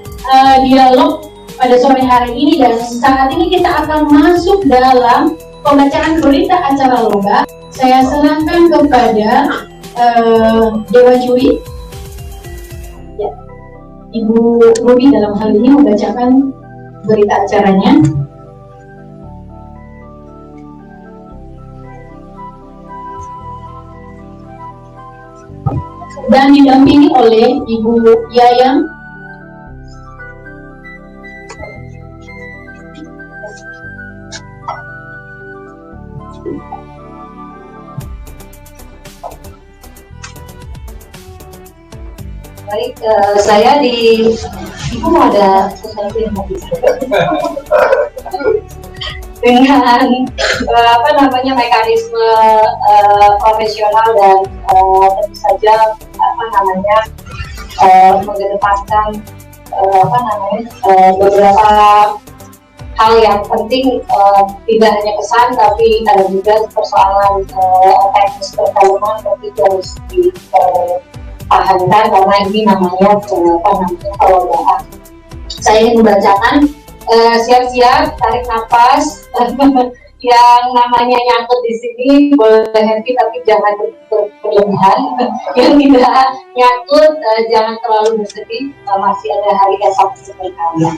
dialog pada sore hari ini, dan saat ini kita akan masuk dalam pembacaan berita acara lomba saya serahkan kepada Dewa Juri. Ya, Ibu Ruby dalam hal ini membacakan berita acaranya. Dan didampingi oleh Ibu Yayang. Baik, saya di Ibu ada sesuatu yang mau dengan mekanisme profesional dan tentu saja mengedepankan beberapa hal yang penting, tidak hanya pesan tapi ada juga persoalan teknis perfilman tapi harus dipahamkan karena ini namanya perlombaan. Saya ingin membacakan, siap-siap, tarik nafas. Yang namanya nyangkut di sini boleh happy tapi jangan berlebihan. Yang tidak nyangkut jangan terlalu bersedih. Masih ada hari esok seperti kalian.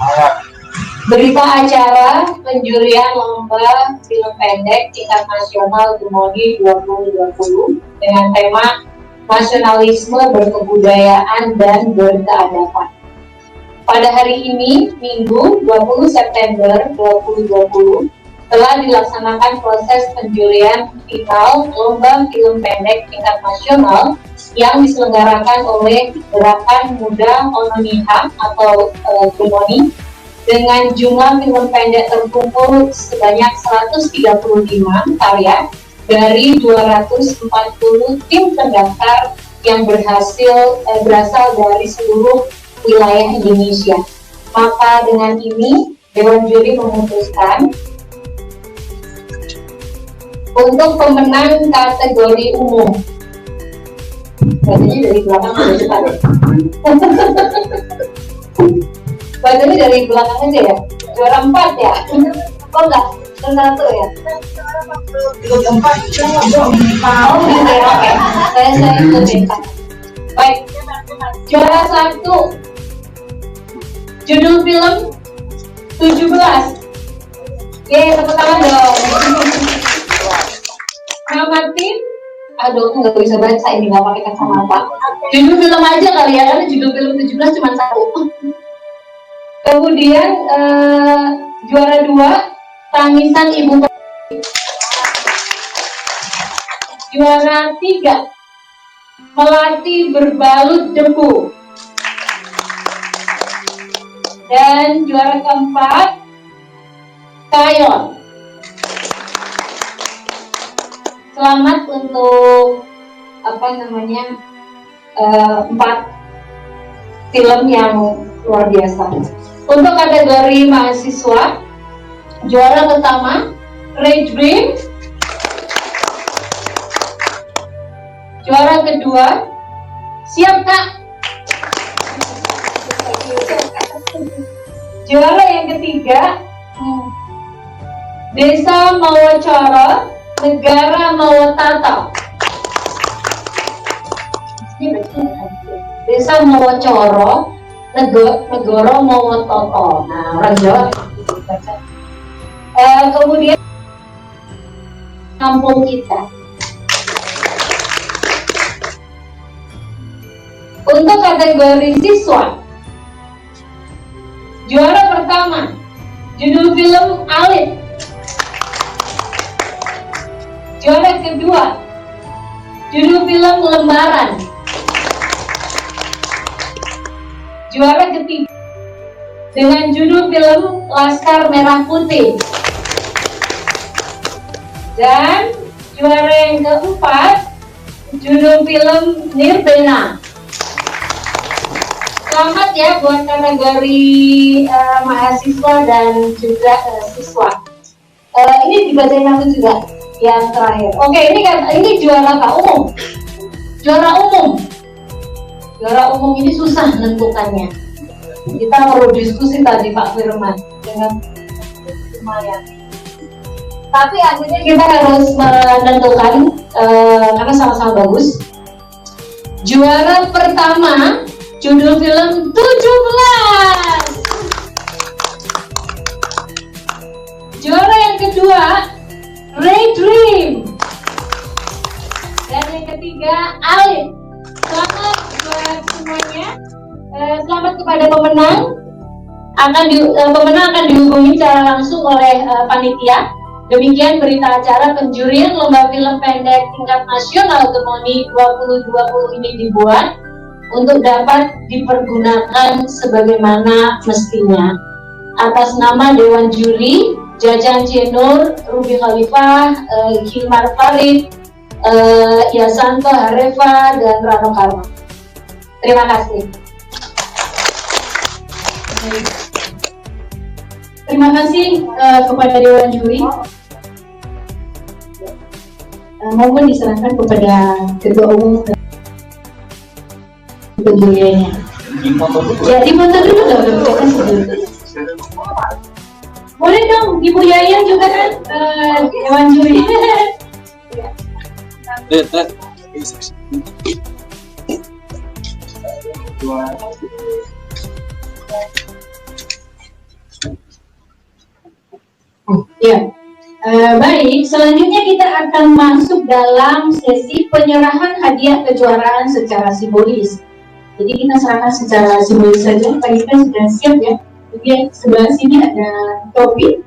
Berita acara penjurian lomba film pendek tingkat nasional Gemoni 2020 dengan tema nasionalisme, berkebudayaan dan berkeadaban. Pada hari ini, Minggu 20 September 2020, telah dilaksanakan proses penjurian final lomba film pendek tingkat nasional yang diselenggarakan oleh Gerakan Muda Ononiha atau Gemoni dengan jumlah film pendek terkumpul sebanyak 135 karya dari 240 tim terdaftar yang berasal dari seluruh wilayah Indonesia. Maka dengan ini Dewan Juri memutuskan untuk pemenang kategori umum. Bacanya dari belakang aja cepat. Bacanya dari belakang aja ya. Juara 4 ya. Oh enggak, juara 1 ya. Oh gitu ya, oke. Saya ikut bintang. Baik. Juara 1. Judul film 17. Yeay, tepuk tangan dong. Nama tim, aduh aku nggak bisa baca ini, nggak pakai kacamata. Judul film aja kali ya, karena judul film 17 cuma 1. Kemudian juara 2, Tangisan Ibu. Juara 3, Melati Berbalut Debu. Dan juara keempat, Kayon. Selamat untuk 4 film yang luar biasa. Untuk kategori mahasiswa, juara pertama Ray Dream, juara kedua siap Kak, juara yang ketiga Desa Mawacoro, Negara Mawatata. Desa Mawacoro, Negara Mawatata. Nah, orang Jawa. Kemudian kampung kita. Untuk kategori siswa, juara pertama judul film Alif. Juara kedua judul film Lembaran. Juara ketiga dengan judul film Laskar Merah Putih. Dan juara yang keempat judul film Nirvana. Selamat ya buat kategori mahasiswa dan juga siswa. Ini dibacain aku juga yang terakhir. Oke, ini juara apa? Umum. Juara umum. Juara umum ini susah menentukannya. Kita perlu diskusi tadi Pak Firman dengan lumayan. Tapi akhirnya kita harus menentukan karena sama-sama bagus. Juara pertama judul film 17. Juara yang kedua Ray Dream. Dan yang ketiga Alif. Selamat buat semuanya. Selamat kepada pemenang. Pemenang akan dihubungi secara langsung oleh panitia. Demikian berita acara penjurian lomba film pendek tingkat nasional Gemoni 2020 ini dibuat untuk dapat dipergunakan sebagaimana mestinya. Atas nama Dewan Juri, Jajan Cienur, Ruby Khalifah, Hilmar Farid, Yasanto Harefa, dan Rano Karma. Terima kasih. Terima kasih kepada Dewan Juri. Mohon diserahkan kepada Ketua Umum penjuriannya. Jadi foto dulu dong, boleh dong, Ibu Yayan juga kan Dewan Juri. Ya. Baik, selanjutnya kita akan masuk dalam sesi penyerahan hadiah kejuaraan secara simbolis. Jadi kita serahkan secara simbolis saja. Pak Ikan sudah siap ya. Kemudian sebelah sini ada topi.